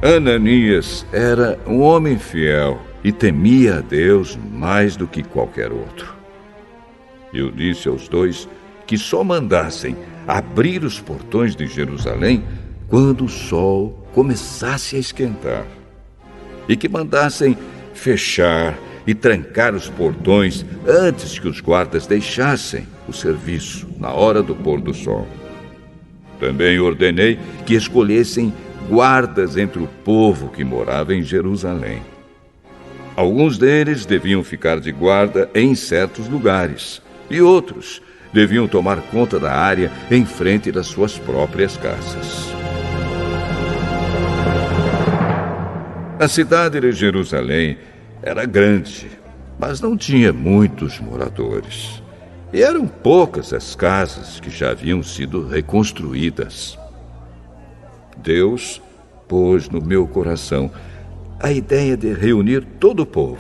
Ananias era um homem fiel e temia a Deus mais do que qualquer outro. Eu disse aos dois que só mandassem abrir os portões de Jerusalém quando o sol começasse a esquentar, e que mandassem fechar e trancar os portões antes que os guardas deixassem o serviço na hora do pôr do sol. Também ordenei que escolhessem guardas entre o povo que morava em Jerusalém. Alguns deles deviam ficar de guarda em certos lugares, e outros deviam tomar conta da área em frente das suas próprias casas. A cidade de Jerusalém era grande, mas não tinha muitos moradores. E eram poucas as casas que já haviam sido reconstruídas. Deus pôs no meu coração a ideia de reunir todo o povo,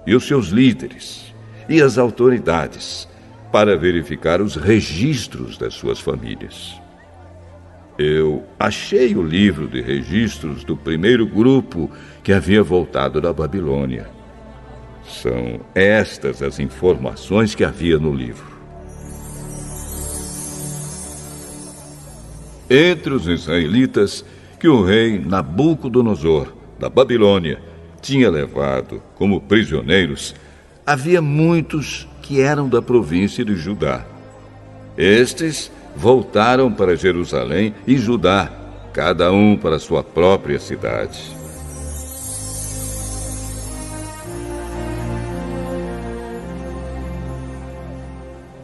e os seus líderes, e as autoridades, para verificar os registros das suas famílias. Eu achei o livro de registros do primeiro grupo que havia voltado da Babilônia. São estas as informações que havia no livro. Entre os israelitas que o rei Nabucodonosor, da Babilônia, tinha levado como prisioneiros, havia muitos que eram da província de Judá. Estes voltaram para Jerusalém e Judá, cada um para sua própria cidade.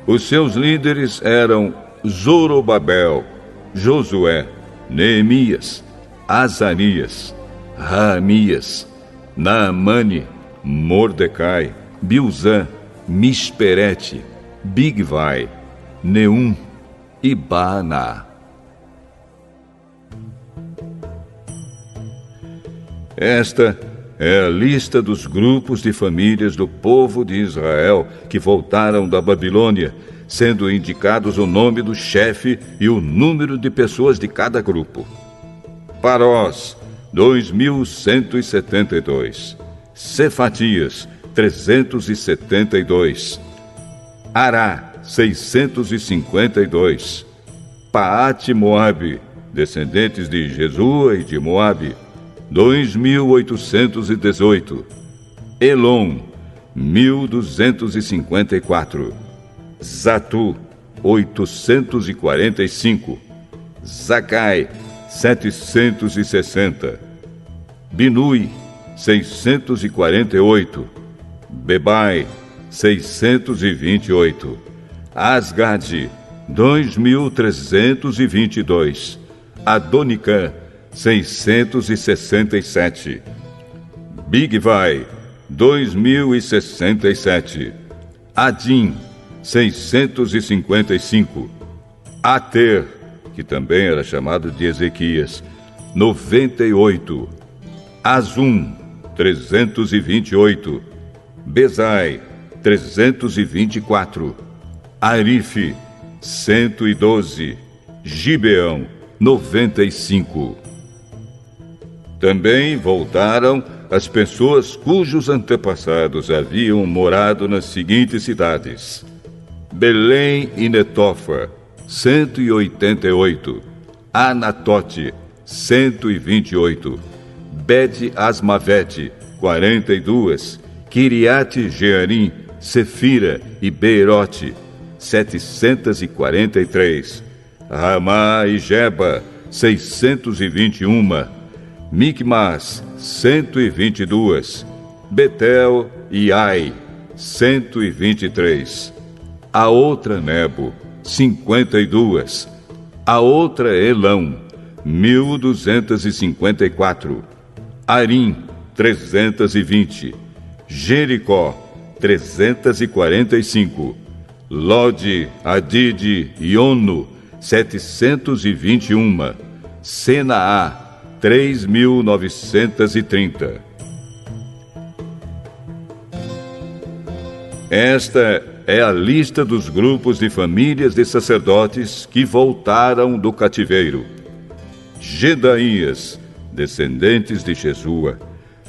Os seus líderes eram Zorobabel, Josué, Neemias, Azarias, Raamias, Naamane, Mordecai, Bilzã, Misperete, Bigvai, Neum e Baaná. Esta é a lista dos grupos de famílias do povo de Israel que voltaram da Babilônia, sendo indicados o nome do chefe e o número de pessoas de cada grupo. Parós, 2.172. Cefatias, 372. Ará, 652. Paate Moabe, descendentes de Jesua e de Moabe, 2.818. Elon, 1.254. Zatu, 845. Zacai, 760. Binui, 648. Bebai, 628. Asgade, 2.322. Adonicã, 667. Bigvai, 2.067. Adim, 655. Ater, que também era chamado de Ezequias, 98. Azum, 328. Bezai, 324. Arife, 112. Gibeão, 95. Também voltaram as pessoas cujos antepassados haviam morado nas seguintes cidades: Belém e Netofa, 188. Anatote, 128. Bet-Asmavete, 42. Kiriate Jearim, Sefira e Beirote, 743. Ramá e Geba, 621. Micmas, 122. Betel e Ai, 123. A outra Nebo, 52. A outra Elão, 1.254. Arim, 320. Jericó, 345. Lode, Adide e Ono, 721. Senaá, 3.930. Esta é a lista dos grupos de famílias de sacerdotes que voltaram do cativeiro. Gedaías, descendentes de Jesua,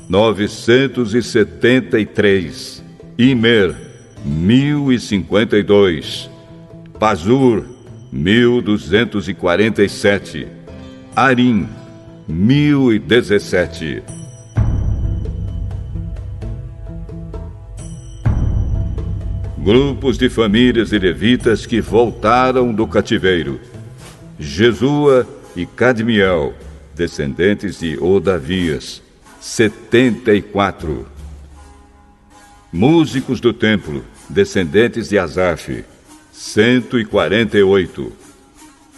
973. Imer, 1052. Pazur, 1247. Arim, 1017. Grupos de famílias de levitas que voltaram do cativeiro: Jesua e Cadmiel, descendentes de Odavias, 74. Músicos do templo, descendentes de Asaf, 148.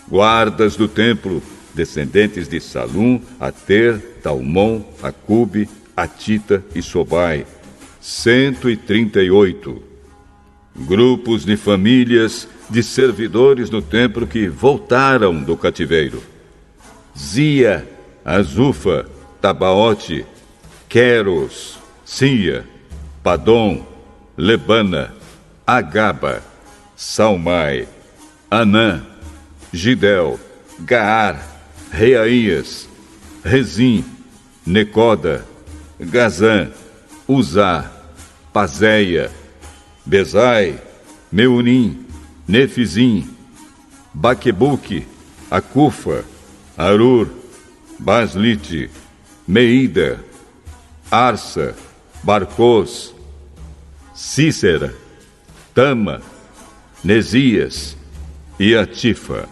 Guardas do templo, descendentes de Salum, Ater, Talmon, Acube, Atita e Sobai, 138. Grupos de famílias de servidores no templo que voltaram do cativeiro: Zia, Azufa, Tabaote, Queros, Sia, Padom, Lebana, Agaba, Salmai, Anã, Gidel, Gaar, Reaías, Rezim, Necoda, Gazã, Uzá, Pazéia, Bezai, Meunim, Nefizim, Baquebuque, Acufa, Arur, Baslite, Meida, Arsa, Barcos, Cícera, Tama, Nesias e Atifa.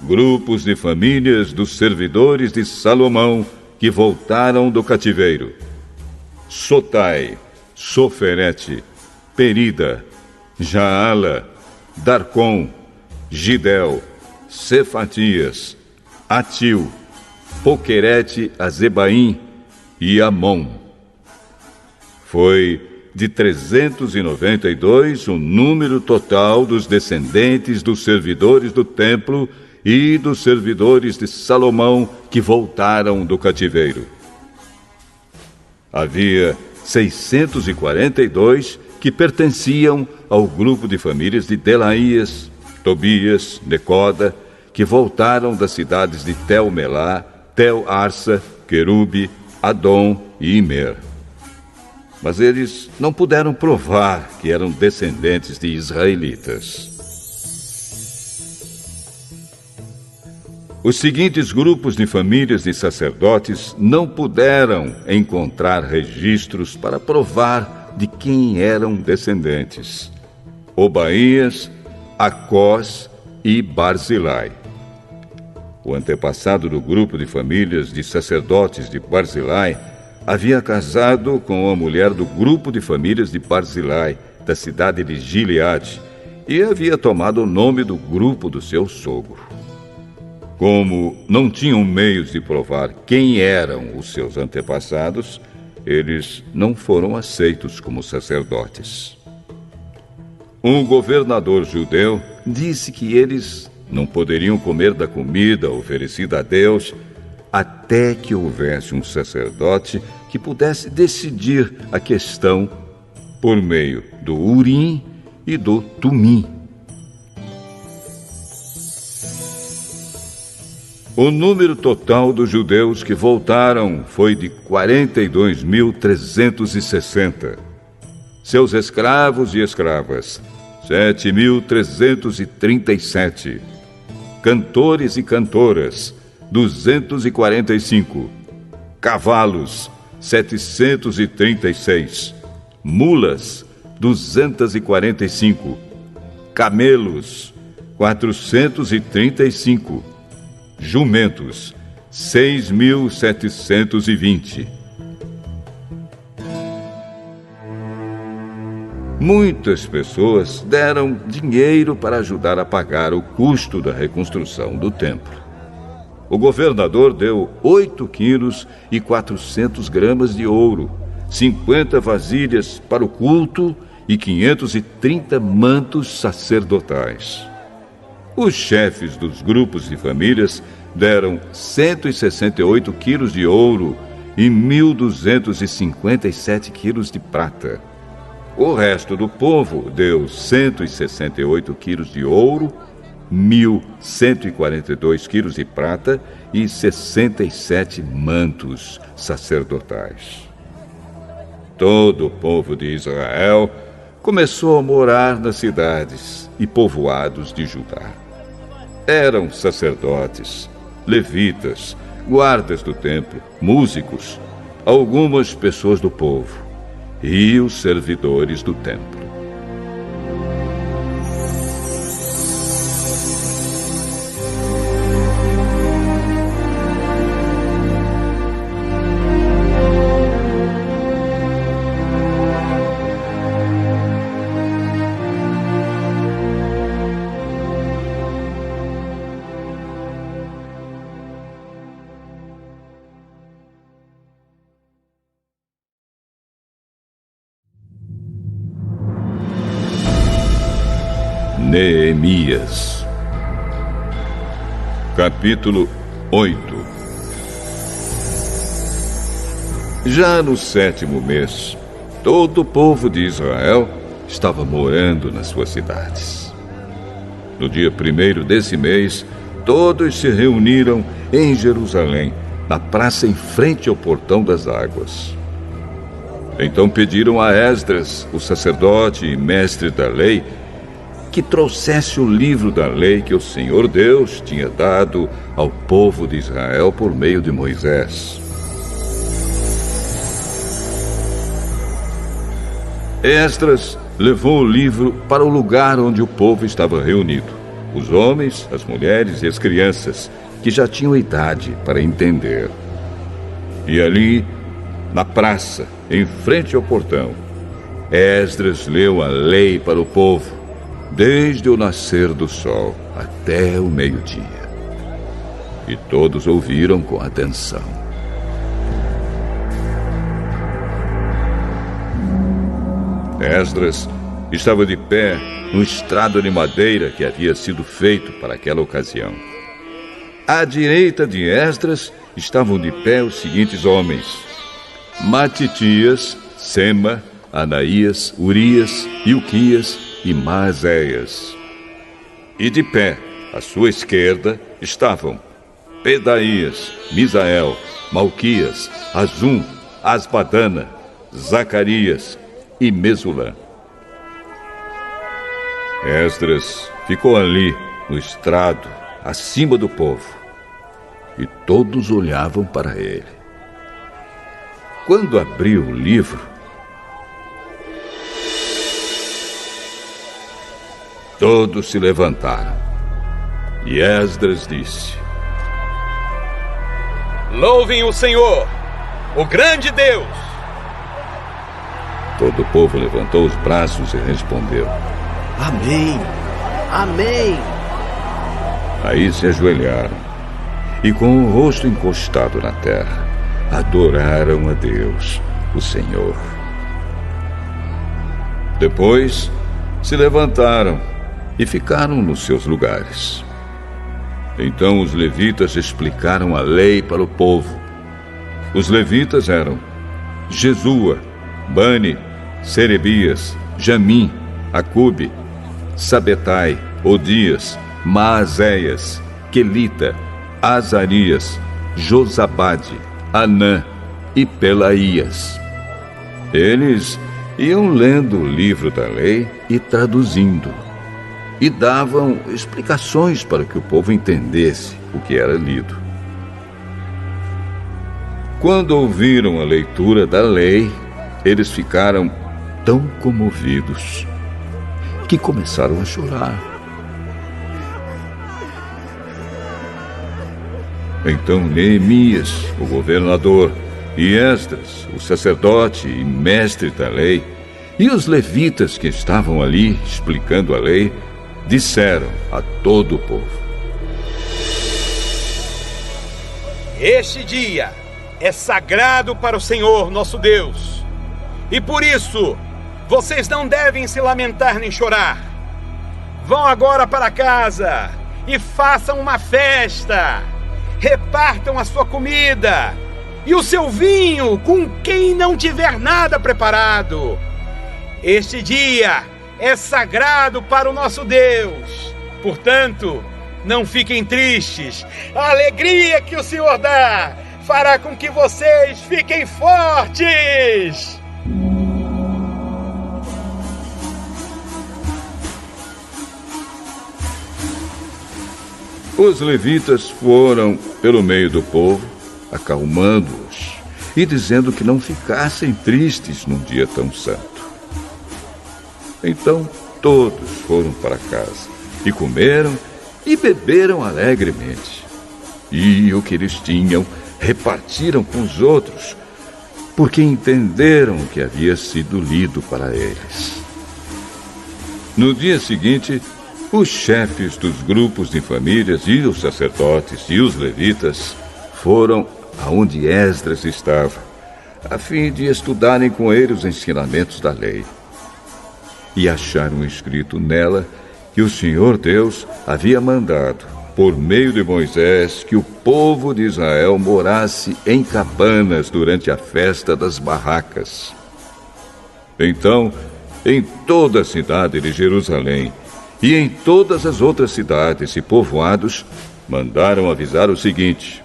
Grupos de famílias dos servidores de Salomão que voltaram do cativeiro: Sotai, Soferete, Perida, Jaala, Darcom, Gidel, Cefatias, Atil, Poquerete, Azebaim e Amon. Foi de 392 o número total dos descendentes dos servidores do templo e dos servidores de Salomão que voltaram do cativeiro. Havia 642 que pertenciam ao grupo de famílias de Delaías, Tobias, Necoda, que voltaram das cidades de Tel-Melá, Tel-Arsa, Querube, Adom e Imer. Mas eles não puderam provar que eram descendentes de israelitas. Os seguintes grupos de famílias de sacerdotes não puderam encontrar registros para provar de quem eram descendentes: Obaías, Acós e Barzilai. O antepassado do grupo de famílias de sacerdotes de Barzilai havia casado com a mulher do grupo de famílias de Barzilai, da cidade de Gileade, e havia tomado o nome do grupo do seu sogro. Como não tinham meios de provar quem eram os seus antepassados, eles não foram aceitos como sacerdotes. Um governador judeu disse que eles não poderiam comer da comida oferecida a Deus até que houvesse um sacerdote que pudesse decidir a questão por meio do Urim e do Tumim. O número total dos judeus que voltaram foi de 42.360. Seus escravos e escravas, 7.337. Cantores e cantoras, 245. Cavalos, 736. Mulas, 245. Camelos, 435. Jumentos, 6.720. Muitas pessoas deram dinheiro para ajudar a pagar o custo da reconstrução do templo. O governador deu 8 quilos e 400 gramas de ouro, 50 vasilhas para o culto e 530 mantos sacerdotais. Os chefes dos grupos de famílias deram 168 quilos de ouro e 1.257 quilos de prata. O resto do povo deu 168 quilos de ouro, 1.142 quilos de prata e 67 mantos sacerdotais. Todo o povo de Israel começou a morar nas cidades e povoados de Judá. Eram sacerdotes, levitas, guardas do templo, músicos, algumas pessoas do povo e os servidores do templo. Neemias. Capítulo 8. Já no 7º mês, todo o povo de Israel estava morando nas suas cidades. No dia 1º desse mês, todos se reuniram em Jerusalém, na praça em frente ao Portão das Águas. Então pediram a Esdras, o sacerdote e mestre da lei, que trouxesse o livro da lei que o Senhor Deus tinha dado ao povo de Israel por meio de Moisés. Esdras levou o livro para o lugar onde o povo estava reunido, os homens, as mulheres e as crianças, que já tinham idade para entender. E ali, na praça, em frente ao portão, Esdras leu a lei para o povo, desde o nascer do sol até o meio-dia. E todos ouviram com atenção. Esdras estava de pé no estrado de madeira que havia sido feito para aquela ocasião. À direita de Esdras estavam de pé os seguintes homens: Matitias, Sema, Anaías, Urias, Ilquias e Maazéias. E de pé, à sua esquerda, estavam Pedaías, Misael, Malquias, Azum, Asbadana, Zacarias e Mesulã. Esdras ficou ali, no estrado, acima do povo, e todos olhavam para ele. Quando abriu o livro, todos se levantaram. E Esdras disse: Louvem o Senhor, o grande Deus! Todo o povo levantou os braços e respondeu: Amém! Amém! Aí se ajoelharam e, com o rosto encostado na terra, adoraram a Deus, o Senhor. Depois se levantaram e ficaram nos seus lugares. Então os levitas explicaram a lei para o povo. Os levitas eram Jesua, Bani, Serebias, Jamim, Acube, Sabetai, Odias, Maazéias, Quelita, Azarias, Josabade, Anã e Pelaías. Eles iam lendo o livro da lei e traduzindo, e davam explicações para que o povo entendesse o que era lido. Quando ouviram a leitura da lei, eles ficaram tão comovidos que começaram a chorar. Então Neemias, o governador, e Esdras, o sacerdote e mestre da lei, e os levitas que estavam ali explicando a lei, disseram a todo o povo: Este dia é sagrado para o Senhor nosso Deus, e por isso vocês não devem se lamentar nem chorar. Vão agora para casa e façam uma festa. Repartam a sua comida e o seu vinho com quem não tiver nada preparado. Este dia é sagrado para o nosso Deus, Portanto, não fiquem tristes. A alegria que o Senhor dá fará com que vocês fiquem fortes. Os levitas foram pelo meio do povo, acalmando-os e dizendo que não ficassem tristes num dia tão santo. Então todos foram para casa e comeram e beberam alegremente. E o que eles tinham repartiram com os outros, porque entenderam o que havia sido lido para eles. No dia seguinte, os chefes dos grupos de famílias e os sacerdotes e os levitas foram aonde Esdras estava, a fim de estudarem com ele os ensinamentos da lei. E acharam escrito nela que o Senhor Deus havia mandado, por meio de Moisés, que o povo de Israel morasse em cabanas durante a festa das barracas. Então, em toda a cidade de Jerusalém e em todas as outras cidades e povoados, mandaram avisar o seguinte: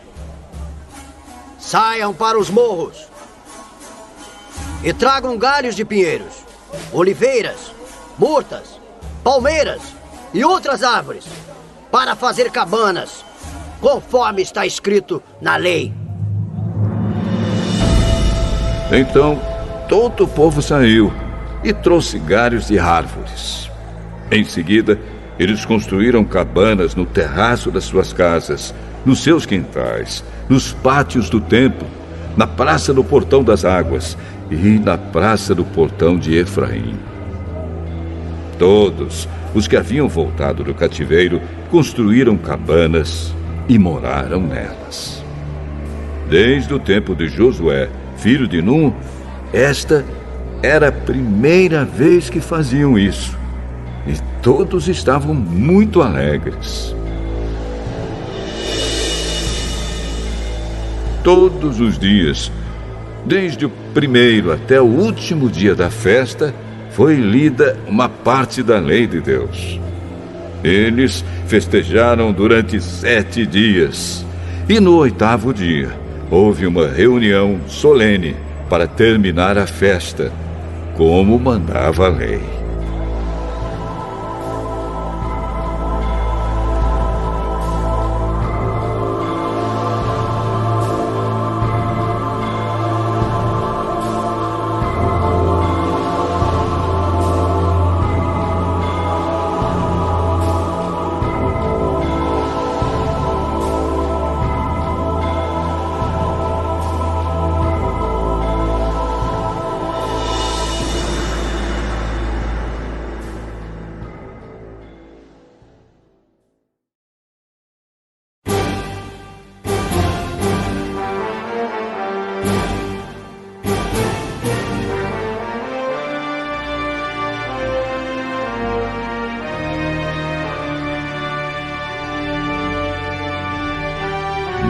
saiam para os morros e tragam galhos de pinheiros, oliveiras, murtas, palmeiras e outras árvores, para fazer cabanas, conforme está escrito na lei. Então, todo o povo saiu e trouxe galhos de árvores. Em seguida, eles construíram cabanas no terraço das suas casas, nos seus quintais, nos pátios do templo, na praça do Portão das Águas e na praça do Portão de Efraim. Todos os que haviam voltado do cativeiro construíram cabanas e moraram nelas. Desde o tempo de Josué, filho de Num, esta era a primeira vez que faziam isso. E todos estavam muito alegres. Todos os dias, desde o primeiro até o último dia da festa, foi lida uma parte da lei de Deus. Eles festejaram durante 7 dias. E no 8º dia, houve uma reunião solene para terminar a festa, como mandava a lei.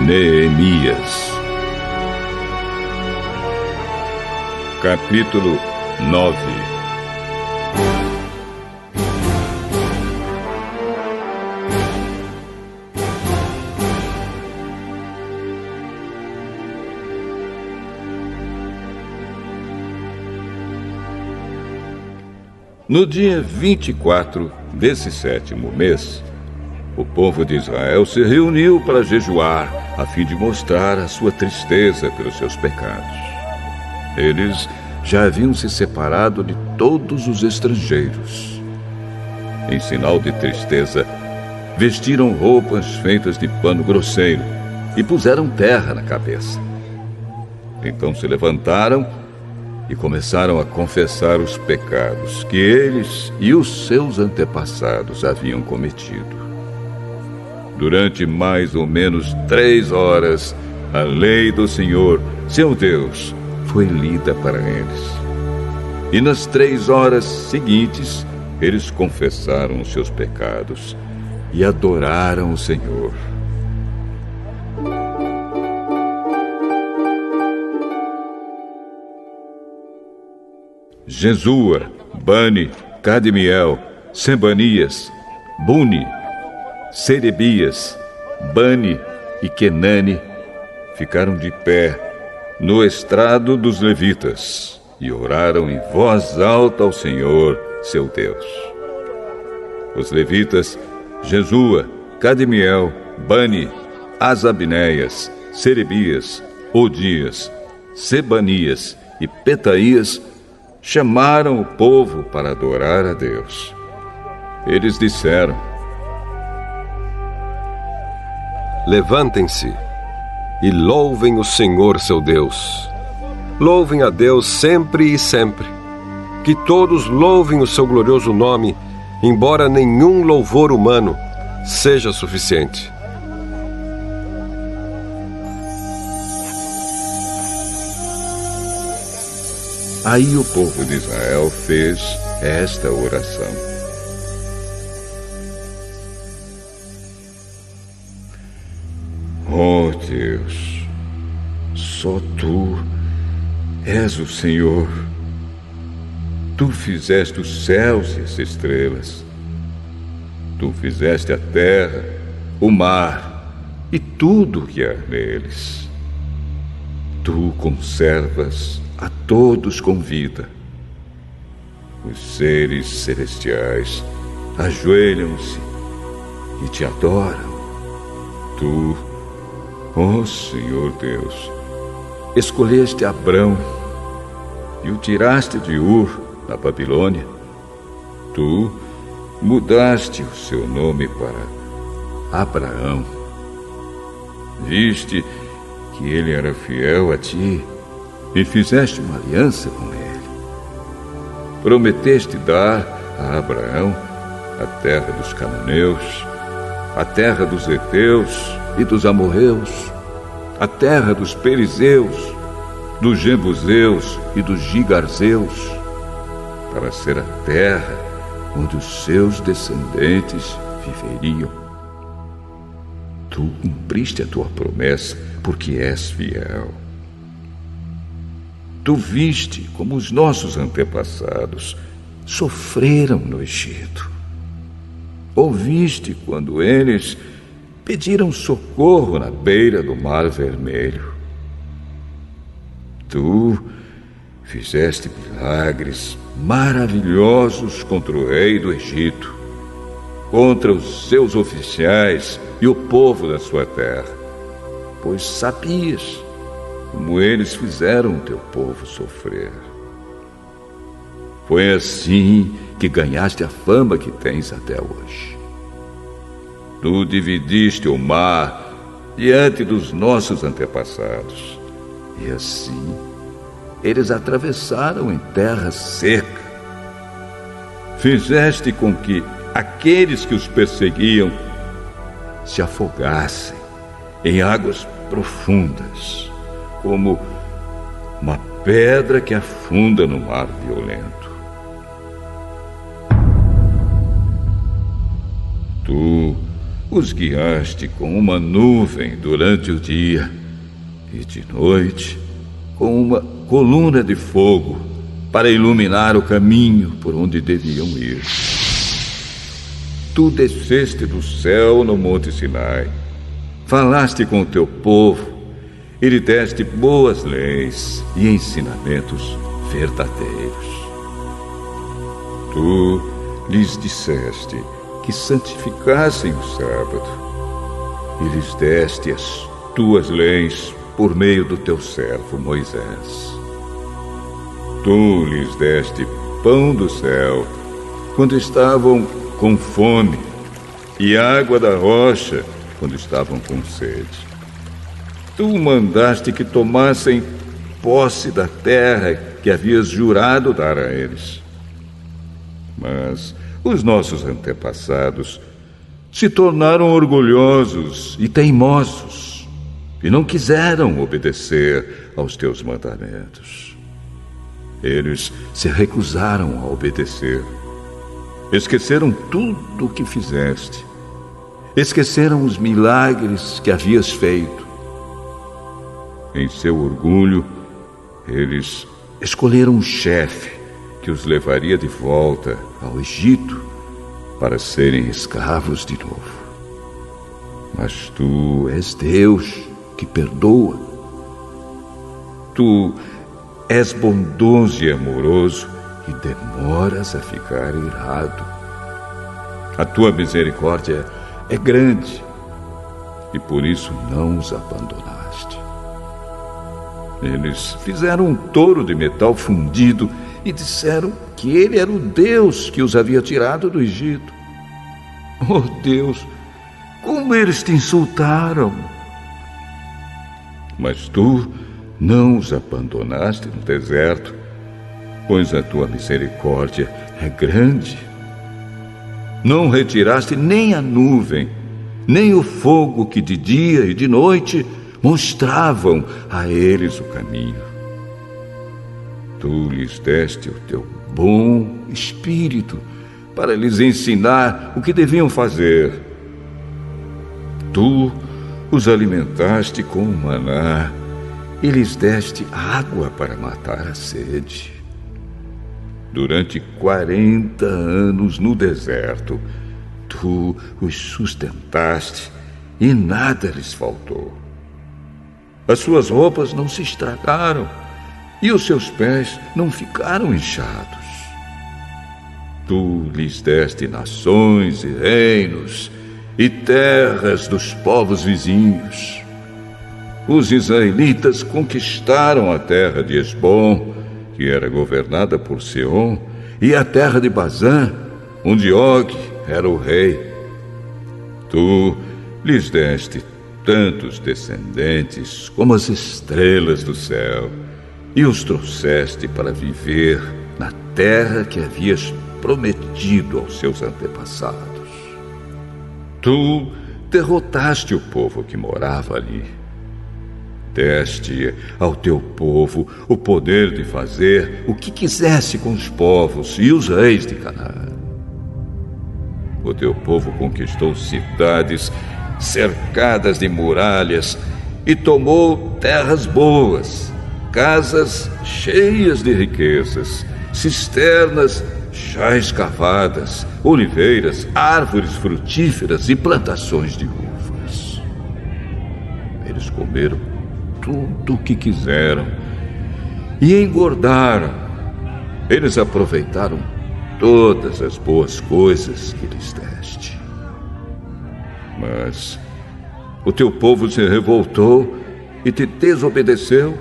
Neemias. Capítulo 9. No dia 24 desse 7º mês, o povo de Israel se reuniu para jejuar, a fim de mostrar a sua tristeza pelos seus pecados. Eles já haviam se separado de todos os estrangeiros. Em sinal de tristeza, vestiram roupas feitas de pano grosseiro e puseram terra na cabeça. Então se levantaram e começaram a confessar os pecados que eles e os seus antepassados haviam cometido. Durante mais ou menos 3 horas, a lei do Senhor, seu Deus, foi lida para eles. E nas 3 horas seguintes, eles confessaram os seus pecados e adoraram o Senhor. Jesua, Bani, Cadmiel, Sebanias, Buni, Serebias, Bani e Kenani ficaram de pé no estrado dos levitas e oraram em voz alta ao Senhor, seu Deus. Os levitas, Jesua, Cadmiel, Bani, Asabneias, Serebias, Odias, Sebanias e Petaías, chamaram o povo para adorar a Deus. Eles disseram: levantem-se e louvem o Senhor seu Deus. Louvem a Deus sempre e sempre. Que todos louvem o seu glorioso nome, embora nenhum louvor humano seja suficiente. Aí o povo de Israel fez esta oração: ó Deus, só Tu és o Senhor. Tu fizeste os céus e as estrelas. Tu fizeste a terra, o mar e tudo que há neles. Tu conservas a todos com vida. Os seres celestiais ajoelham-se e te adoram. Tu, ó Senhor Deus, escolheste Abrão e o tiraste de Ur, na Babilônia. Tu mudaste o seu nome para Abraão. Viste que ele era fiel a ti e fizeste uma aliança com ele. Prometeste dar a Abraão a terra dos cananeus, a terra dos heteus e dos amorreus, a terra dos perizeus, dos jebuseus e dos gigarzeus, para ser a terra onde os seus descendentes viveriam. Tu cumpriste a tua promessa, porque és fiel. Tu viste como os nossos antepassados sofreram no Egito. Ouviste quando eles pediram socorro na beira do Mar Vermelho. Tu fizeste milagres maravilhosos contra o rei do Egito, contra os seus oficiais e o povo da sua terra, pois sabias como eles fizeram o teu povo sofrer. Foi assim que ganhaste a fama que tens até hoje. Tu dividiste o mar diante dos nossos antepassados, e assim eles atravessaram em terra seca. Fizeste com que aqueles que os perseguiam se afogassem em águas profundas, como uma pedra que afunda no mar violento. Tu os guiaste com uma nuvem durante o dia e de noite com uma coluna de fogo para iluminar o caminho por onde deviam ir. Tu desceste do céu no Monte Sinai, falaste com o teu povo e lhe deste boas leis e ensinamentos verdadeiros. Tu lhes disseste que santificassem o sábado e lhes deste as tuas leis por meio do teu servo Moisés. Tu lhes deste pão do céu quando estavam com fome e água da rocha quando estavam com sede. Tu mandaste que tomassem posse da terra que havias jurado dar a eles. Mas os nossos antepassados se tornaram orgulhosos e teimosos e não quiseram obedecer aos teus mandamentos. Eles se recusaram a obedecer. Esqueceram tudo o que fizeste. Esqueceram os milagres que havias feito. Em seu orgulho, eles escolheram um chefe que os levaria de volta ao Egito para serem escravos de novo. Mas tu és Deus que perdoa. Tu és bondoso e amoroso e demoras a ficar irado. A tua misericórdia é grande e por isso não os abandonaste. Eles fizeram um touro de metal fundido e disseram que ele era o Deus que os havia tirado do Egito. Oh Deus, como eles te insultaram! Mas tu não os abandonaste no deserto, pois a tua misericórdia é grande. Não retiraste nem a nuvem, nem o fogo que de dia e de noite mostravam a eles o caminho. Tu lhes deste o teu bom espírito para lhes ensinar o que deviam fazer. Tu os alimentaste com o maná e lhes deste água para matar a sede. Durante 40 anos no deserto, tu os sustentaste e nada lhes faltou. As suas roupas não se estragaram e os seus pés não ficaram inchados. Tu lhes deste nações e reinos e terras dos povos vizinhos. Os israelitas conquistaram a terra de Esbom, que era governada por Seom, e a terra de Bazã, onde Og era o rei. Tu lhes deste tantos descendentes como as estrelas do céu, e os trouxeste para viver na terra que havias prometido aos seus antepassados. Tu derrotaste o povo que morava ali. Deste ao teu povo o poder de fazer o que quisesse com os povos e os reis de Canaã. O teu povo conquistou cidades cercadas de muralhas e tomou terras boas, casas cheias de riquezas, cisternas já escavadas, oliveiras, árvores frutíferas e plantações de uvas. Eles comeram tudo o que quiseram e engordaram. Eles aproveitaram todas as boas coisas que lhes deste. Mas o teu povo se revoltou e te desobedeceu.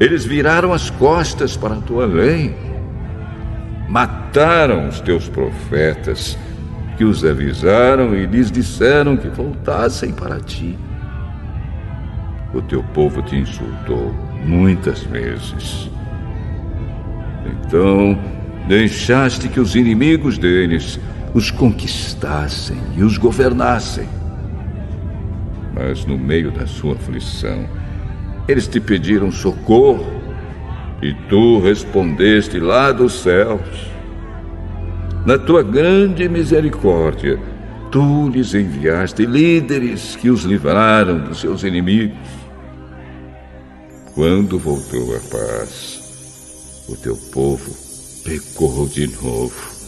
Eles viraram as costas para a tua lei. Mataram os teus profetas, que os avisaram e lhes disseram que voltassem para ti. O teu povo te insultou muitas vezes. Então, deixaste que os inimigos deles os conquistassem e os governassem. Mas no meio da sua aflição, eles te pediram socorro e tu respondeste lá dos céus. Na tua grande misericórdia, tu lhes enviaste líderes que os livraram dos seus inimigos. Quando voltou a paz, o teu povo pecou de novo.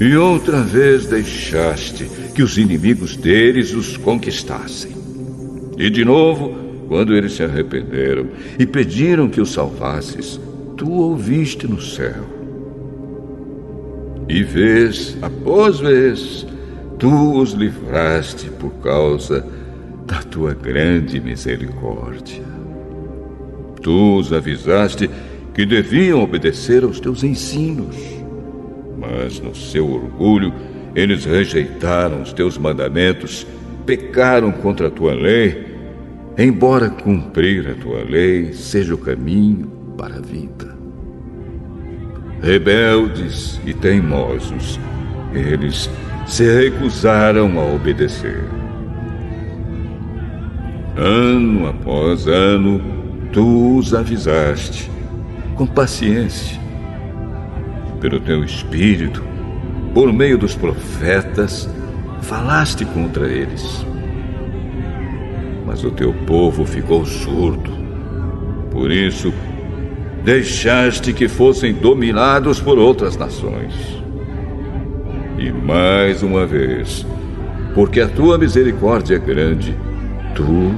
E outra vez deixaste que os inimigos deles os conquistassem. E de novo, quando eles se arrependeram e pediram que os salvasses, tu ouviste no céu. E vez após vez, tu os livraste por causa da tua grande misericórdia. Tu os avisaste que deviam obedecer aos teus ensinos. Mas no seu orgulho, eles rejeitaram os teus mandamentos, pecaram contra a tua lei, embora cumprir a tua lei seja o caminho para a vida. Rebeldes e teimosos, eles se recusaram a obedecer. Ano após ano, tu os avisaste, com paciência. Pelo teu espírito, por meio dos profetas, falaste contra eles. Mas o teu povo ficou surdo. Por isso, deixaste que fossem dominados por outras nações. E mais uma vez, porque a tua misericórdia é grande. Tu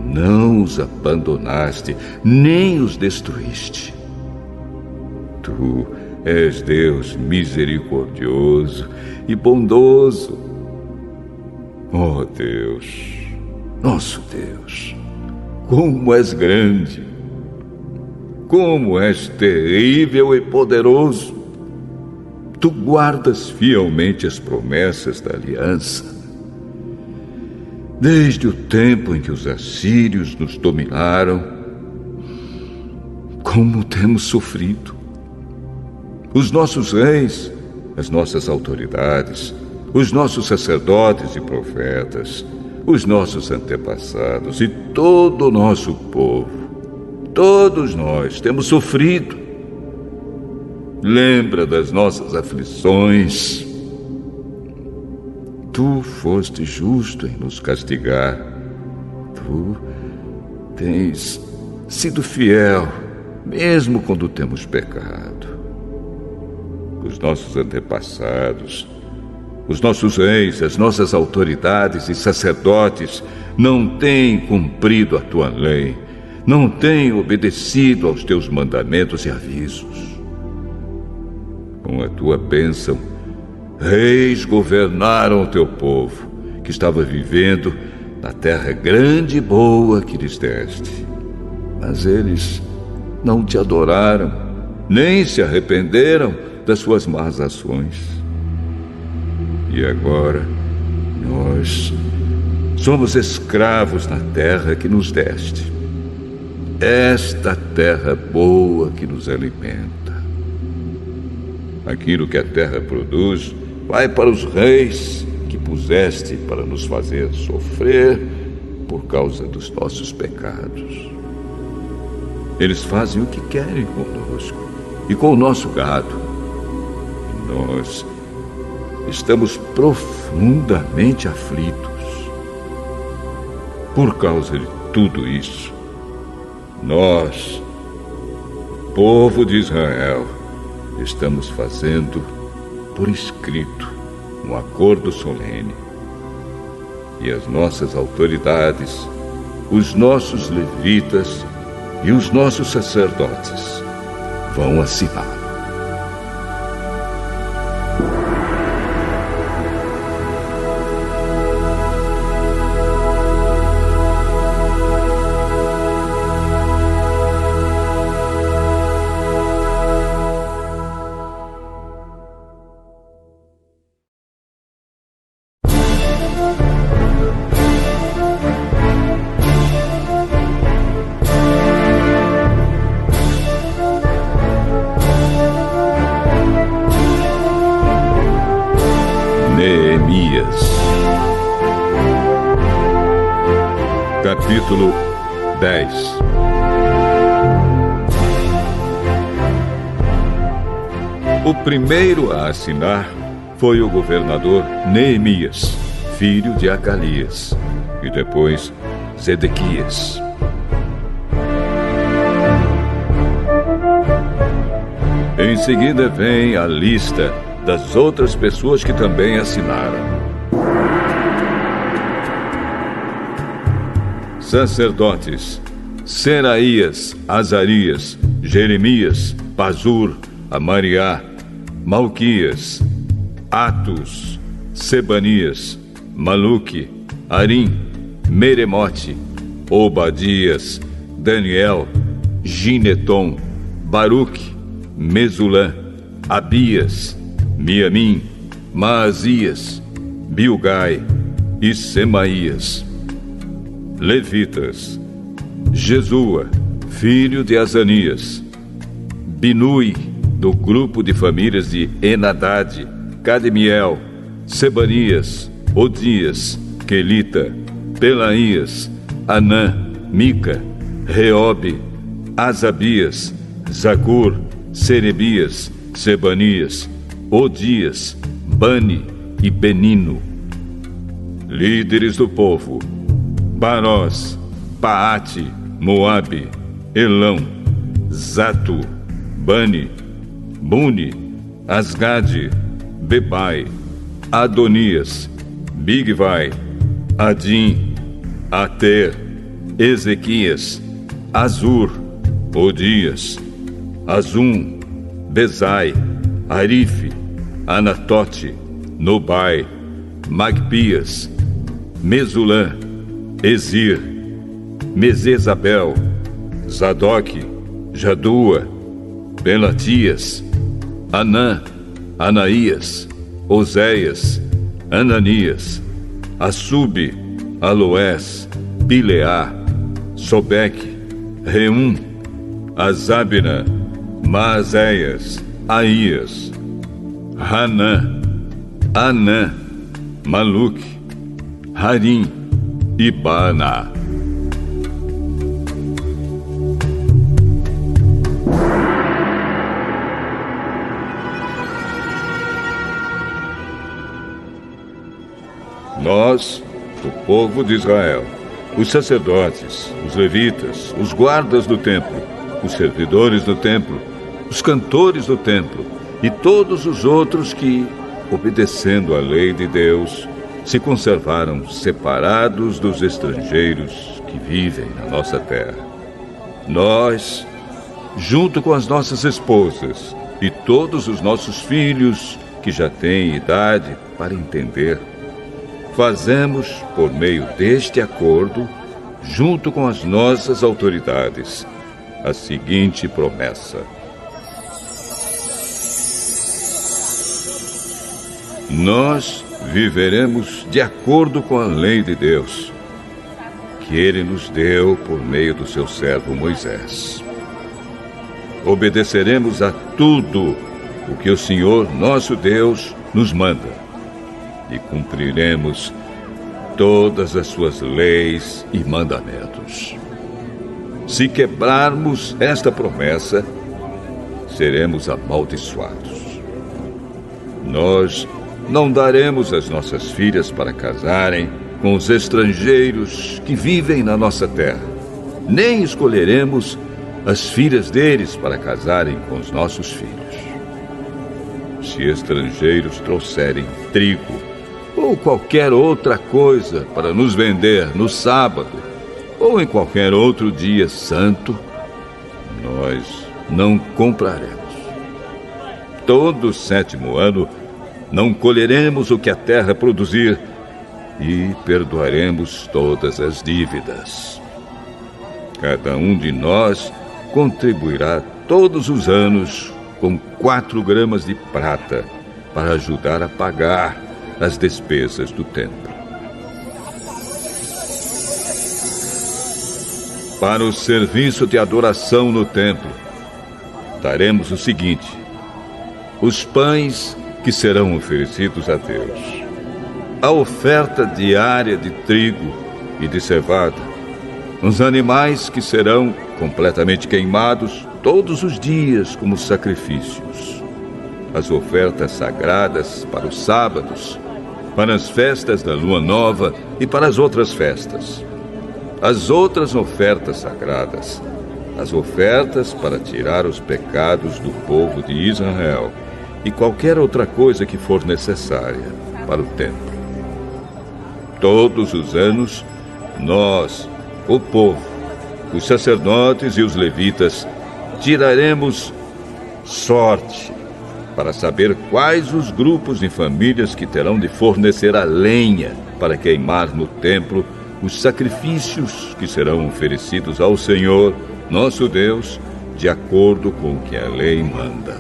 não os abandonaste, nem os destruíste. Tu és Deus misericordioso e bondoso. Ó Deus, nosso Deus, como és grande, como és terrível e poderoso. Tu guardas fielmente as promessas da aliança. Desde o tempo em que os assírios nos dominaram, como temos sofrido. Os nossos reis, as nossas autoridades, os nossos sacerdotes e profetas, os nossos antepassados e todo o nosso povo, todos nós temos sofrido. Lembra das nossas aflições. Tu foste justo em nos castigar. Tu tens sido fiel, mesmo quando temos pecado. Os nossos antepassados, os nossos reis, as nossas autoridades e sacerdotes não têm cumprido a tua lei, não têm obedecido aos teus mandamentos e avisos. Com a tua bênção, reis governaram o teu povo, que estava vivendo na terra grande e boa que lhes deste. Mas eles não te adoraram, nem se arrependeram das suas más ações. E agora, nós somos escravos na terra que nos deste. Esta terra boa que nos alimenta. Aquilo que a terra produz vai para os reis que puseste para nos fazer sofrer por causa dos nossos pecados. Eles fazem o que querem conosco e com o nosso gado. Nós estamos profundamente aflitos. Por causa de tudo isso, nós, o povo de Israel, estamos fazendo por escrito um acordo solene. E as nossas autoridades, os nossos levitas e os nossos sacerdotes vão assinar. Capítulo 10. O primeiro a assinar foi o governador Neemias, filho de Acalias, e depois Zedequias. Em seguida vem a lista das outras pessoas que também assinaram. Sacerdotes: Seraías, Azarias, Jeremias, Pazur, Amariá, Malquias, Atus, Sebanias, Maluque, Arim, Meremote, Obadias, Daniel, Gineton, Baruque, Mesulã, Abias, Miamim, Maazias, Bilgai e Semaías. Levitas: Jesua, filho de Azanias, Binui, do grupo de famílias de Enadade, Cadmiel, Sebanias, Odias, Quelita, Pelaías, Anã, Mica, Reobe, Asabias, Zacur, Serebias, Sebanias, Odias, Bani e Benino. Líderes do povo: Barós, Paate, Moabe, Elão, Zato, Bani, Buni, Asgade, Bebai, Adonias, Bigvai, Adim, Ater, Ezequias, Azur, Odias, Azum, Bezai, Arife, Anatote, Nobai, Magpias, Mesulã, Ezir, Mesezabel, Zadok, Jadua, Belatias, Anã, Anaías, Oséias, Ananias, Assube, Aloés, Pileá, Sobeque, Reum, Azabina, Maazéias, Aías, Hanã, Anã, Maluque, Harim e Baná. Nós, o povo de Israel, os sacerdotes, os levitas, os guardas do templo, os servidores do templo, os cantores do templo e todos os outros que, obedecendo à lei de Deus, se conservaram separados dos estrangeiros que vivem na nossa terra. Nós, junto com as nossas esposas e todos os nossos filhos que já têm idade para entender, fazemos, por meio deste acordo, junto com as nossas autoridades, a seguinte promessa: nós viveremos de acordo com a lei de Deus, que Ele nos deu por meio do seu servo Moisés. Obedeceremos a tudo o que o Senhor, nosso Deus, nos manda, e cumpriremos todas as suas leis e mandamentos. Se quebrarmos esta promessa, seremos amaldiçoados. Nós não daremos as nossas filhas para casarem com os estrangeiros que vivem na nossa terra, nem escolheremos as filhas deles para casarem com os nossos filhos. Se estrangeiros trouxerem trigo ou qualquer outra coisa para nos vender no sábado ou em qualquer outro dia santo, nós não compraremos. Todo o 7º ano não colheremos o que a terra produzir e perdoaremos todas as dívidas. Cada um de nós contribuirá todos os anos com 4 gramas de prata para ajudar a pagar as despesas do templo. Para o serviço de adoração no templo, daremos o seguinte: os pães que serão oferecidos a Deus, a oferta diária de trigo e de cevada, os animais que serão completamente queimados todos os dias como sacrifícios, as ofertas sagradas para os sábados, para as festas da lua nova e para as outras festas, as outras ofertas sagradas, as ofertas para tirar os pecados do povo de Israel e qualquer outra coisa que for necessária para o templo. Todos os anos, nós, o povo, os sacerdotes e os levitas, tiraremos sorte para saber quais os grupos e famílias que terão de fornecer a lenha para queimar no templo os sacrifícios que serão oferecidos ao Senhor, nosso Deus, de acordo com o que a lei manda.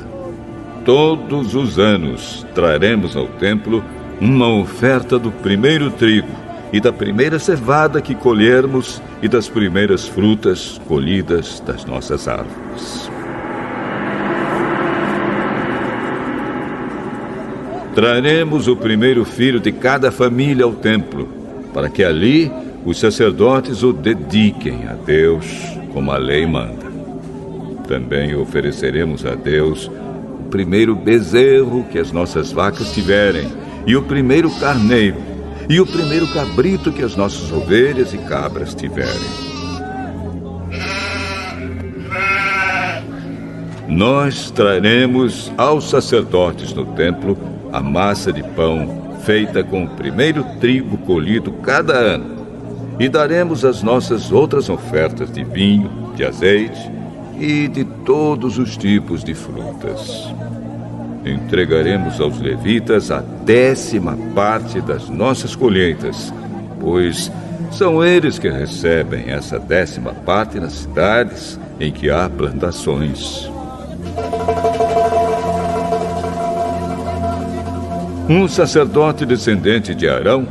Todos os anos traremos ao templo uma oferta do primeiro trigo e da primeira cevada que colhermos e das primeiras frutas colhidas das nossas árvores. Traremos o primeiro filho de cada família ao templo, para que ali os sacerdotes o dediquem a Deus, como a lei manda. Também ofereceremos a Deus o primeiro bezerro que as nossas vacas tiverem, e o primeiro carneiro, e o primeiro cabrito que as nossas ovelhas e cabras tiverem. Nós traremos aos sacerdotes no templo a massa de pão feita com o primeiro trigo colhido cada ano, e daremos as nossas outras ofertas de vinho, de azeite e de todos os tipos de frutas. Entregaremos aos levitas a 10ª parte das nossas colheitas, pois são eles que recebem essa 10ª parte nas cidades em que há plantações. Um sacerdote descendente de Arão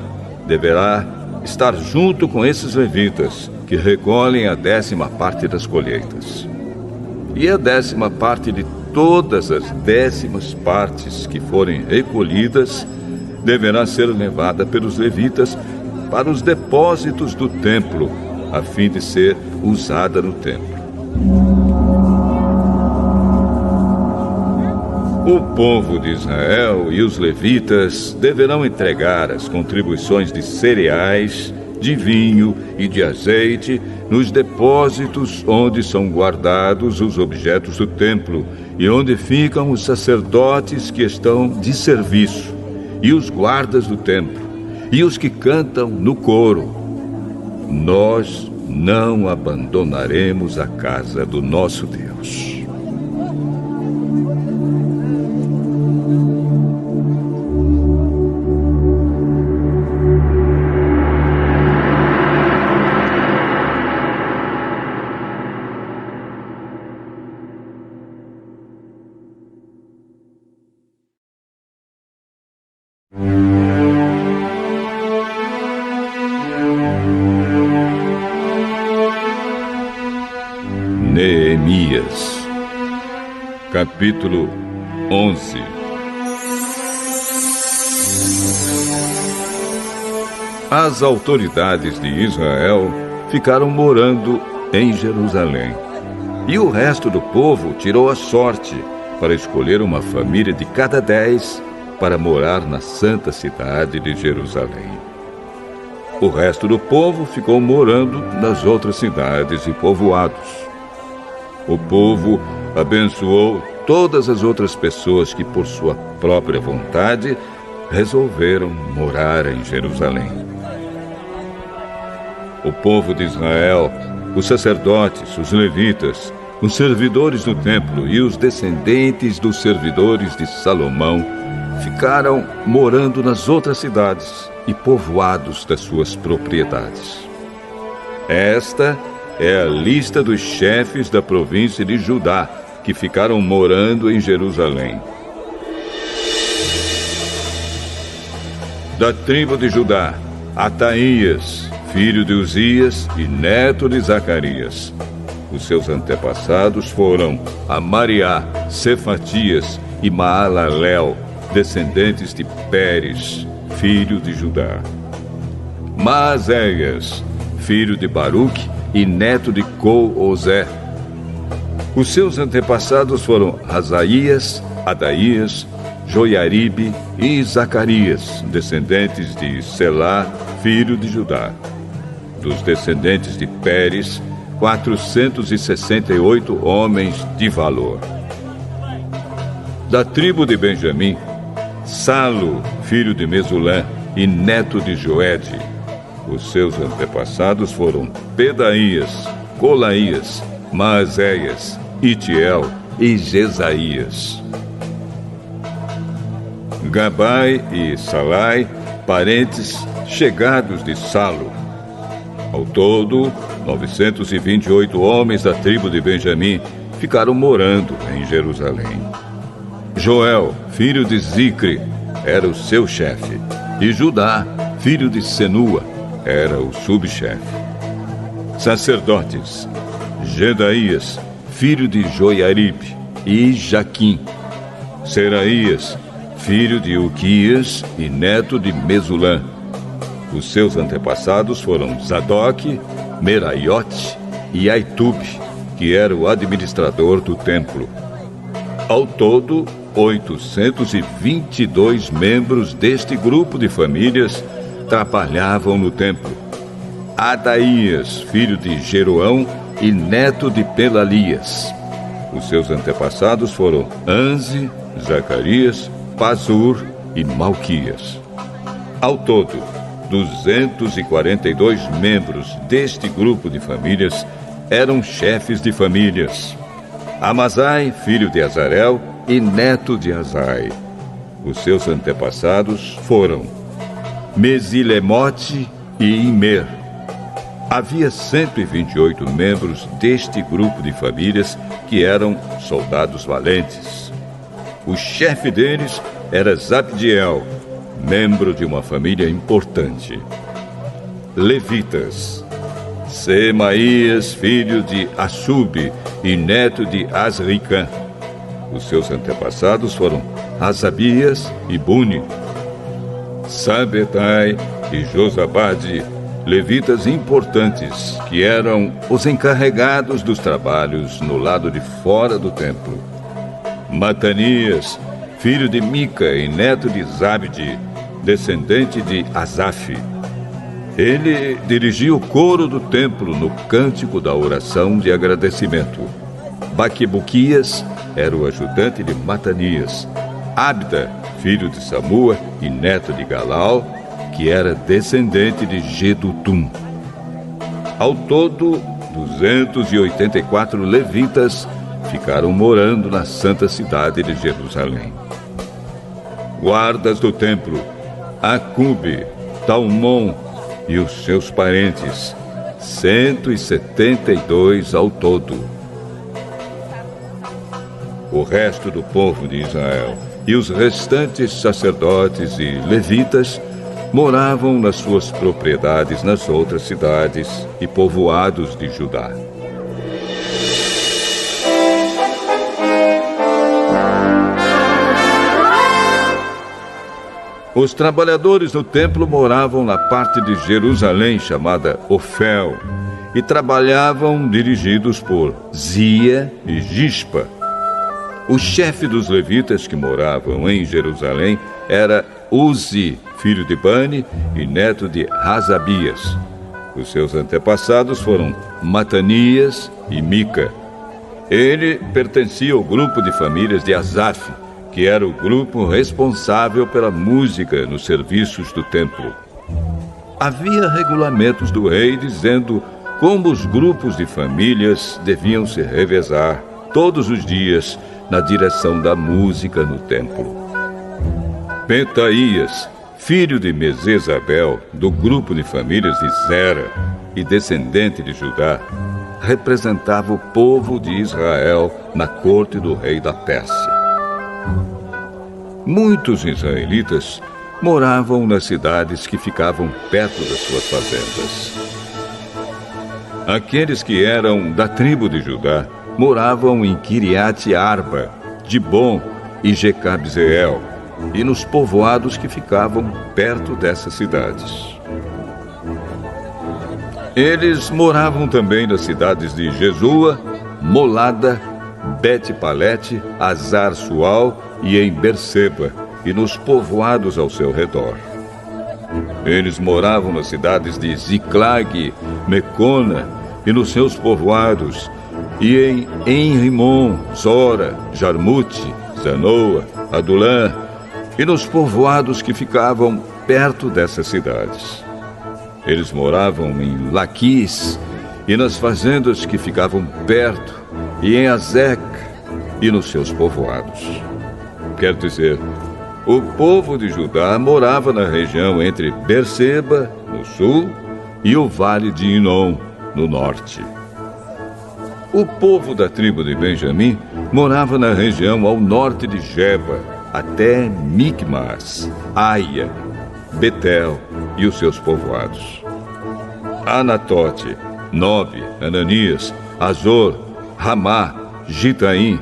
deverá estar junto com esses levitas, que recolhem a 10ª parte das colheitas. E a 10ª parte de todas as 10ª partes que forem recolhidas deverá ser levada pelos levitas para os depósitos do templo, a fim de ser usada no templo. O povo de Israel e os levitas deverão entregar as contribuições de cereais, de vinho e de azeite nos depósitos onde são guardados os objetos do templo e onde ficam os sacerdotes que estão de serviço, e os guardas do templo, e os que cantam no coro. Nós não abandonaremos a casa do nosso Deus. Neemias, capítulo 11. As autoridades de Israel ficaram morando em Jerusalém, e o resto do povo tirou a sorte para escolher uma família de cada 10 para morar na santa cidade de Jerusalém. O resto do povo ficou morando nas outras cidades e povoados. O povo abençoou todas as outras pessoas que, por sua própria vontade, resolveram morar em Jerusalém. O povo de Israel, os sacerdotes, os levitas, os servidores do templo e os descendentes dos servidores de Salomão ficaram morando nas outras cidades e povoados das suas propriedades. Esta é a lista dos chefes da província de Judá, que ficaram morando em Jerusalém. Da tribo de Judá, Ataías, filho de Uzias e neto de Zacarias. Os seus antepassados foram Amariá, Cefatias e Maalalel, descendentes de Pérez, filho de Judá. Maazéias, filho de Baruque e neto de Col-Ozé. Os seus antepassados foram Asaías, Adaías, Joiaribe e Zacarias, descendentes de Selá, filho de Judá. Dos descendentes de Pérez, 468 homens de valor. Da tribo de Benjamim, Salo, filho de Mesulã e neto de Joede. Os seus antepassados foram Pedaías, Colaías, Maazéias, Itiel e Jesaías. Gabai e Salai, parentes chegados de Salo. Ao todo, 928 homens da tribo de Benjamim ficaram morando em Jerusalém. Joel, filho de Zicre, era o seu chefe, e Judá, filho de Senua, era o subchefe. Sacerdotes: Jedaías, filho de Joiaribe, e Jaquim. Seraías, filho de Uquias e neto de Mesulã. Os seus antepassados foram Zadoque, Meraiote e Aitube, que era o administrador do templo. Ao todo, 822 membros deste grupo de famílias trabalhavam no templo. Adaías, filho de Jeroão e neto de Pelalias. Os seus antepassados foram Anze, Zacarias, Pazur e Malquias. Ao todo, 242 membros deste grupo de famílias eram chefes de famílias. Amazai, filho de Azarel e neto de Azai. Os seus antepassados foram Mesilemote e Imer. Havia 128 membros deste grupo de famílias que eram soldados valentes. O chefe deles era Zabdiel, membro de uma família importante. Levitas. Semaías, filho de Assub e neto de Asricã. Os seus antepassados foram Asabias e Buni. Sabetai e Josabade, levitas importantes, que eram os encarregados dos trabalhos no lado de fora do templo. Matanias, filho de Mica e neto de Zabde, descendente de Asaf. Ele dirigia o coro do templo no cântico da oração de agradecimento. Baquebuquias era o ajudante de Matanias. Abda, filho de Samua e neto de Galal, que era descendente de Gedutum. Ao todo, 284 levitas ficaram morando na santa cidade de Jerusalém. Guardas do templo, Acube, Talmon e os seus parentes, 172 ao todo. O resto do povo de Israel e os restantes sacerdotes e levitas moravam nas suas propriedades nas outras cidades e povoados de Judá. Os trabalhadores do templo moravam na parte de Jerusalém chamada Ofel e trabalhavam dirigidos por Zia e Gispa. O chefe dos levitas que moravam em Jerusalém era Uzi, filho de Bani e neto de Hasabias. Os seus antepassados foram Matanias e Mica. Ele pertencia ao grupo de famílias de Asaf, que era o grupo responsável pela música nos serviços do templo. Havia regulamentos do rei dizendo como os grupos de famílias deviam se revezar todos os dias na direção da música no templo. Petaías, filho de Mesezabel, do grupo de famílias de Zera e descendente de Judá, representava o povo de Israel na corte do rei da Pérsia. Muitos israelitas moravam nas cidades que ficavam perto das suas fazendas. Aqueles que eram da tribo de Judá moravam em Kiriat Arba, Dibon e Jecabzeel, e nos povoados que ficavam perto dessas cidades. Eles moravam também nas cidades de Jesua, Molada, Bet-Palete, Azar-Sual e em Berseba, e nos povoados ao seu redor. Eles moravam nas cidades de Ziclag, Mecona e nos seus povoados, e em Enrimon, Zora, Jarmute, Zanoa, Adulã, e nos povoados que ficavam perto dessas cidades. Eles moravam em Laquis e nas fazendas que ficavam perto, e em Azec e nos seus povoados. Quer dizer, o povo de Judá morava na região entre Berseba, no sul, e o vale de Inom, no norte. O povo da tribo de Benjamim morava na região ao norte de Geba, até Micmas, Aia, Betel e os seus povoados. Anatote, Nobe, Ananias, Azor, Ramá, Gitaim,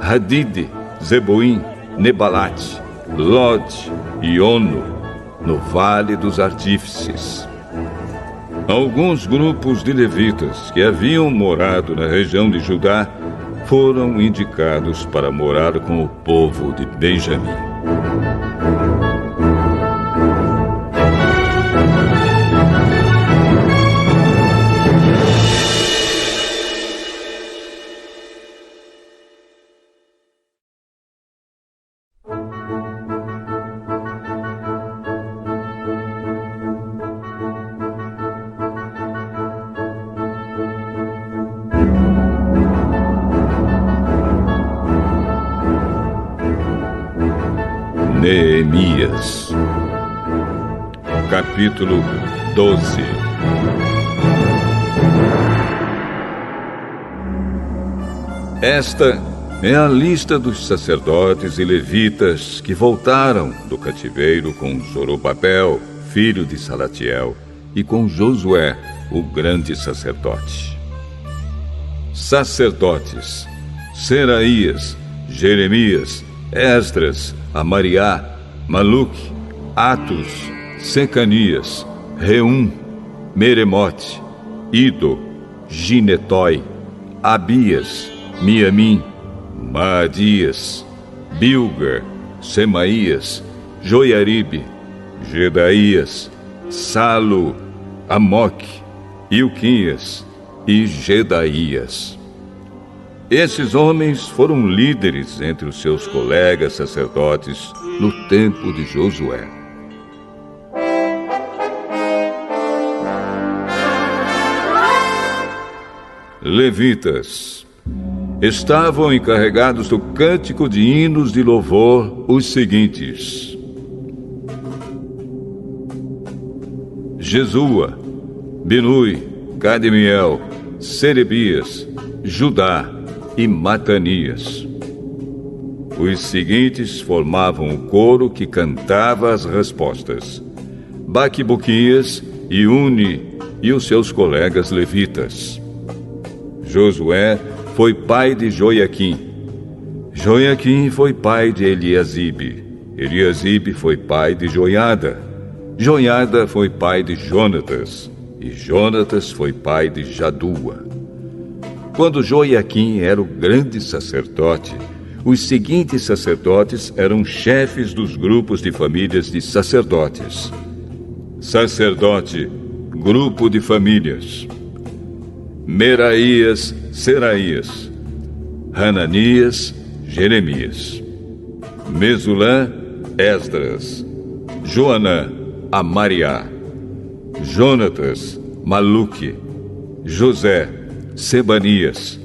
Hadide, Zeboim, Nebalate, Lod e Ono, no Vale dos Artífices. Alguns grupos de levitas que haviam morado na região de Judá foram indicados para morar com o povo de Benjamim. Jeremias. Capítulo 12. Esta é a lista dos sacerdotes e levitas que voltaram do cativeiro com Zorobabel, filho de Salatiel, e com Josué, o grande sacerdote. Sacerdotes: Seraías, Jeremias, Esdras, Amariá, Maluque, Atos, Secanias, Reum, Meremote, Ido, Ginetói, Abias, Miamim, Maadias, Bilga, Semaías, Joiaribe, Gedaías, Salo, Amoque, Ilquias e Gedaías. Esses homens foram líderes entre os seus colegas sacerdotes no tempo de Josué. Levitas estavam encarregados do cântico de hinos de louvor os seguintes: Jesua, Binui, Cadmiel, Serebias, Judá e Matanias. Os seguintes formavam o coro que cantava as respostas: Baquibuquias e Uni e os seus colegas levitas. Josué foi pai de Joiaquim. Joiaquim foi pai de Eliasibe. Eliasibe foi pai de Joiada. Joiada foi pai de Jonatas. E Jonatas foi pai de Jadua. Quando Joiaquim era o grande sacerdote, os seguintes sacerdotes eram chefes dos grupos de famílias de sacerdotes. Sacerdote, grupo de famílias: Meraías, Seraías, Hananias, Jeremias, Mesulã, Esdras, Joanã, Amariá, Jonatas, Maluque, José, Sebanias,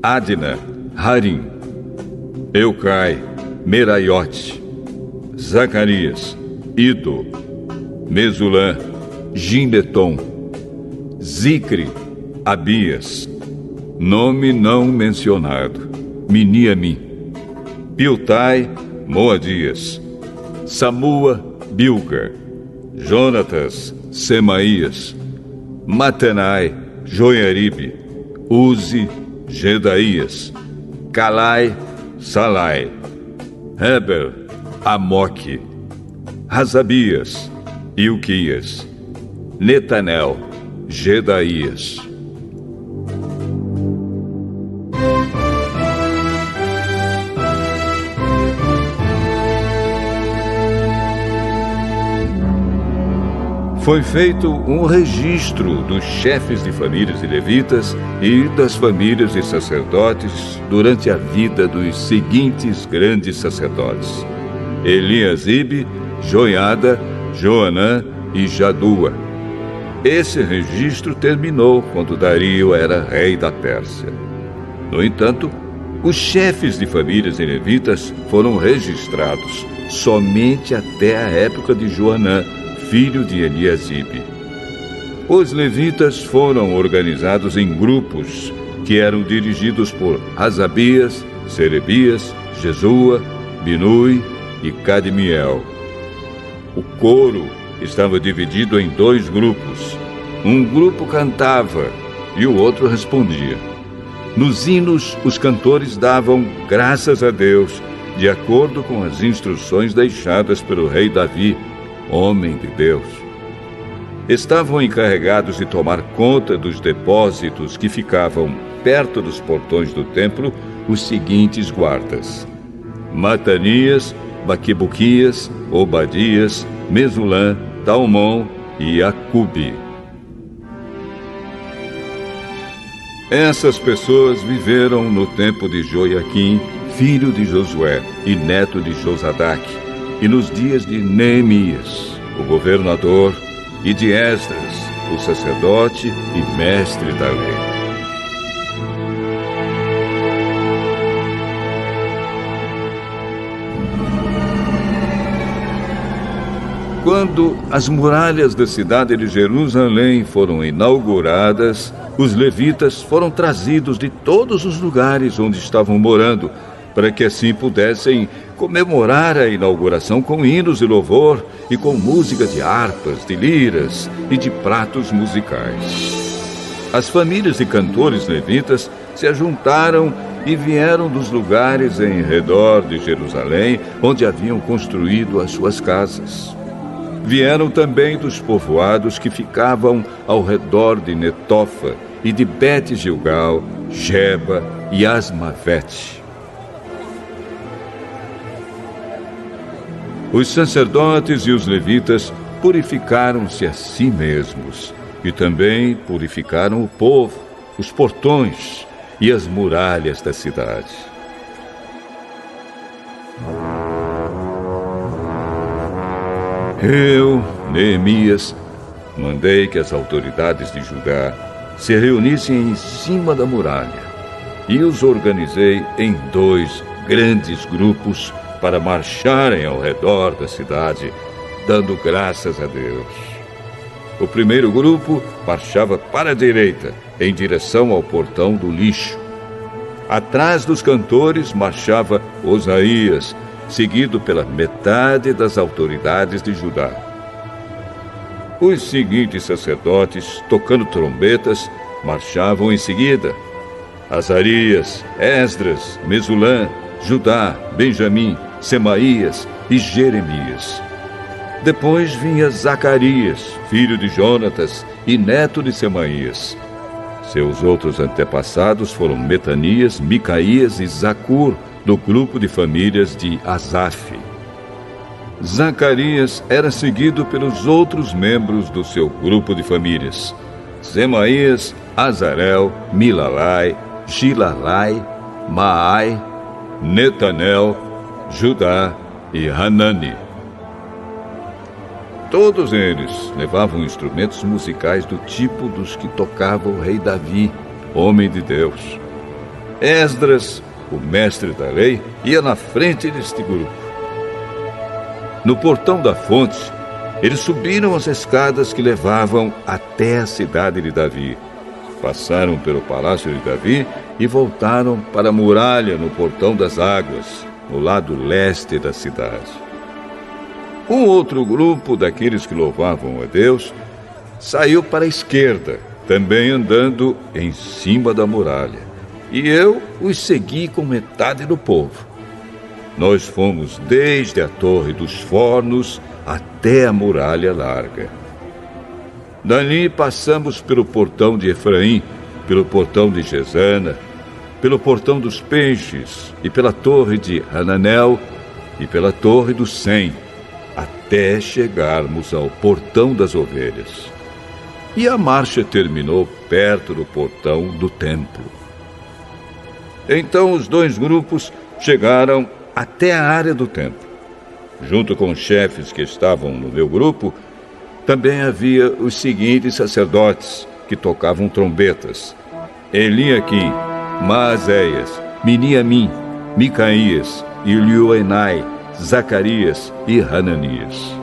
Adna, Harim, Eucai, Meraiote, Zacarias, Ido, Mesulã, Gineton, Zicre, Abias, nome não mencionado, Miniamim, Piltai, Moadias, Samua, Bilga, Jonatas, Semaías, Matenai, Joiaribe, Uzi, Gedaías, Calai, Salai, Heber, Amoque, Razabias, Ilquias, Netanel, Gedaías. Foi feito um registro dos chefes de famílias e levitas e das famílias de sacerdotes durante a vida dos seguintes grandes sacerdotes: Eliasibe, Joiada, Joanã e Jadua. Esse registro terminou quando Dario era rei da Pérsia. No entanto, os chefes de famílias e levitas foram registrados somente até a época de Joanã, filho de Eliasibe. Os levitas foram organizados em grupos que eram dirigidos por Hazabias, Serebias, Jesua, Binui e Cadmiel. O coro estava dividido em dois grupos. Um grupo cantava e o outro respondia. Nos hinos, os cantores davam graças a Deus, de acordo com as instruções deixadas pelo rei Davi, homem de Deus. Estavam encarregados de tomar conta dos depósitos que ficavam perto dos portões do templo os seguintes guardas: Matanias, Baquibuquias, Obadias, Mesulã, Talmon e Acube. Essas pessoas viveram no tempo de Joiaquim, filho de Josué e neto de Josadaque, e nos dias de Neemias, o governador, e de Esdras, o sacerdote e mestre da lei. Quando as muralhas da cidade de Jerusalém foram inauguradas, os levitas foram trazidos de todos os lugares onde estavam morando, para que assim pudessem comemorar a inauguração com hinos de louvor e com música de harpas, de liras e de pratos musicais. As famílias de cantores levitas se ajuntaram e vieram dos lugares em redor de Jerusalém, onde haviam construído as suas casas. Vieram também dos povoados que ficavam ao redor de Netofa e de Bet-Gilgal, Geba e Asmavete. Os sacerdotes e os levitas purificaram-se a si mesmos e também purificaram o povo, os portões e as muralhas da cidade. Eu, Neemias, mandei que as autoridades de Judá se reunissem em cima da muralha e os organizei em 2 grandes grupos para marcharem ao redor da cidade, dando graças a Deus. O primeiro grupo marchava para a direita, em direção ao portão do lixo. Atrás dos cantores marchava Osaías, seguido pela metade das autoridades de Judá. Os seguintes sacerdotes, tocando trombetas, marchavam em seguida: Azarias, Esdras, Mesulã, Judá, Benjamim, Semaías e Jeremias. Depois vinha Zacarias, filho de Jonatas e neto de Semaías. Seus outros antepassados foram Metanias, Micaías e Zacur, do grupo de famílias de Asaf. Zacarias era seguido pelos outros membros do seu grupo de famílias: Semaías, Azarel, Milalai, Gilalai, Maai, Netanel, Judá e Hanani. Todos eles levavam instrumentos musicais do tipo dos que tocava o rei Davi, homem de Deus. Esdras, o mestre da lei, ia na frente deste grupo. No portão da fonte, eles subiram as escadas que levavam até a cidade de Davi. Passaram pelo palácio de Davi e voltaram para a muralha no portão das águas, no lado leste da cidade. Um outro grupo daqueles que louvavam a Deus saiu para a esquerda, também andando em cima da muralha, e eu os segui com metade do povo. Nós fomos desde a Torre dos Fornos até a muralha larga. Dali passamos pelo portão de Efraim, pelo portão de Gesana, pelo portão dos Peixes e pela torre de Hananel e pela torre do Sem, até chegarmos ao portão das ovelhas. E a marcha terminou perto do portão do templo. Então os 2 grupos chegaram até a área do templo. Junto com os chefes que estavam no meu grupo, também havia os seguintes sacerdotes que tocavam trombetas: Eliaquim, Maazéias, Miniamim, Micaías, Ilioenai, Zacarias e Hananias.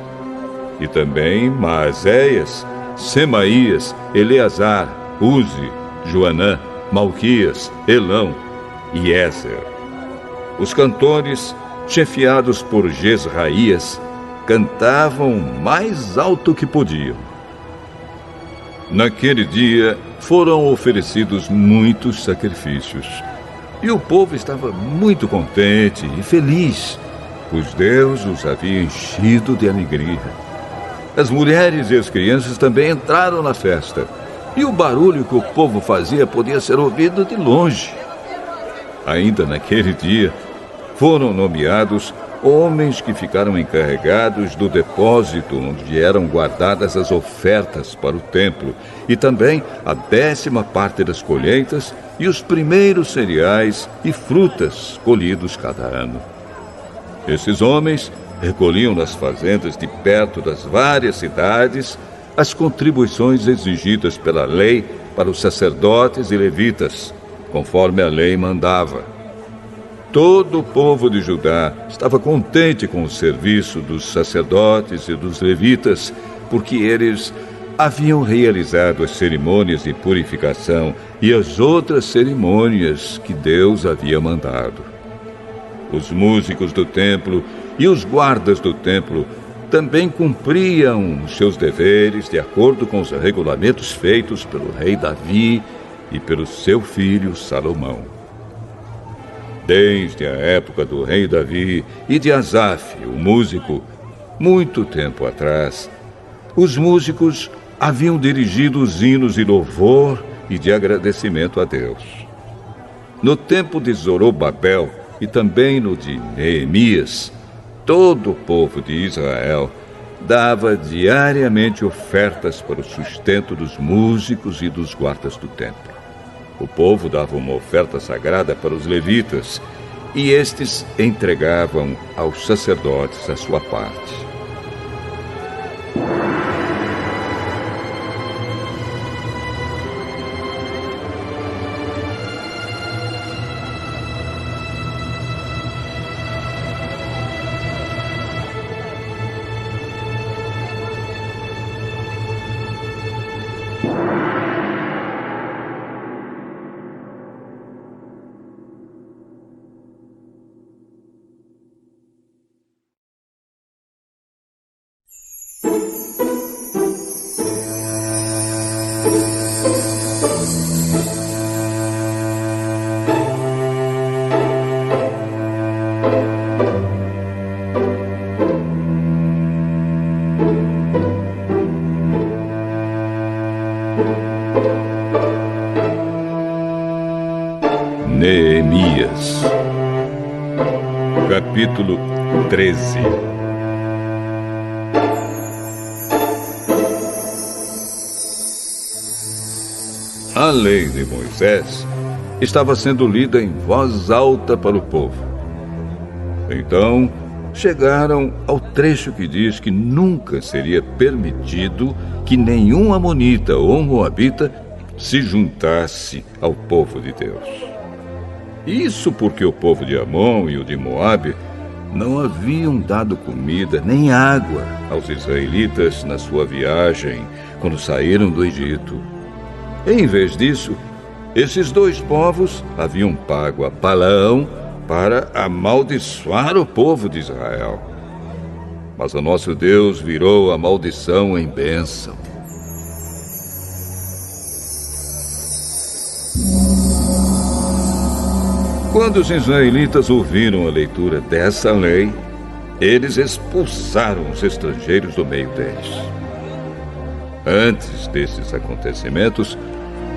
E também Maazéias, Semaías, Eleazar, Uzi, Joanã, Malquias, Elão e Ézer. Os cantores, chefiados por Jezraías, cantavam mais alto que podiam. Naquele dia foram oferecidos muitos sacrifícios, e o povo estava muito contente e feliz, pois Deus os havia enchido de alegria. As mulheres e as crianças também entraram na festa, e o barulho que o povo fazia podia ser ouvido de longe. Ainda naquele dia, foram nomeados homens que ficaram encarregados do depósito onde eram guardadas as ofertas para o templo, e também a 10ª parte das colheitas e os primeiros cereais e frutas colhidos cada ano. Esses homens recolhiam nas fazendas de perto das várias cidades as contribuições exigidas pela lei para os sacerdotes e levitas, conforme a lei mandava. todo o povo de Judá estava contente com o serviço dos sacerdotes e dos levitas, porque eles haviam realizado as cerimônias de purificação e as outras cerimônias que Deus havia mandado. Os músicos do templo e os guardas do templo também cumpriam os seus deveres de acordo com os regulamentos feitos pelo rei Davi e pelo seu filho Salomão. Desde a época do rei Davi e de Asaf, o músico, muito tempo atrás, os músicos haviam dirigido os hinos de louvor e de agradecimento a Deus. No tempo de Zorobabel e também no de Neemias, todo o povo de Israel dava diariamente ofertas para o sustento dos músicos e dos guardas do templo. O povo dava uma oferta sagrada para os levitas e estes entregavam aos sacerdotes a sua parte. Neemias, capítulo 13. A lei de Moisés estava sendo lida em voz alta para o povo. Então, chegaram ao trecho que diz que nunca seria permitido que nenhum amonita ou moabita se juntasse ao povo de Deus. Isso porque o povo de Amon e o de Moabe não haviam dado comida nem água aos israelitas na sua viagem quando saíram do Egito. Em vez disso, esses dois povos haviam pago a Balaão para amaldiçoar o povo de Israel. Mas o nosso Deus virou a maldição em bênção. Quando os israelitas ouviram a leitura dessa lei, eles expulsaram os estrangeiros do meio deles. Antes desses acontecimentos,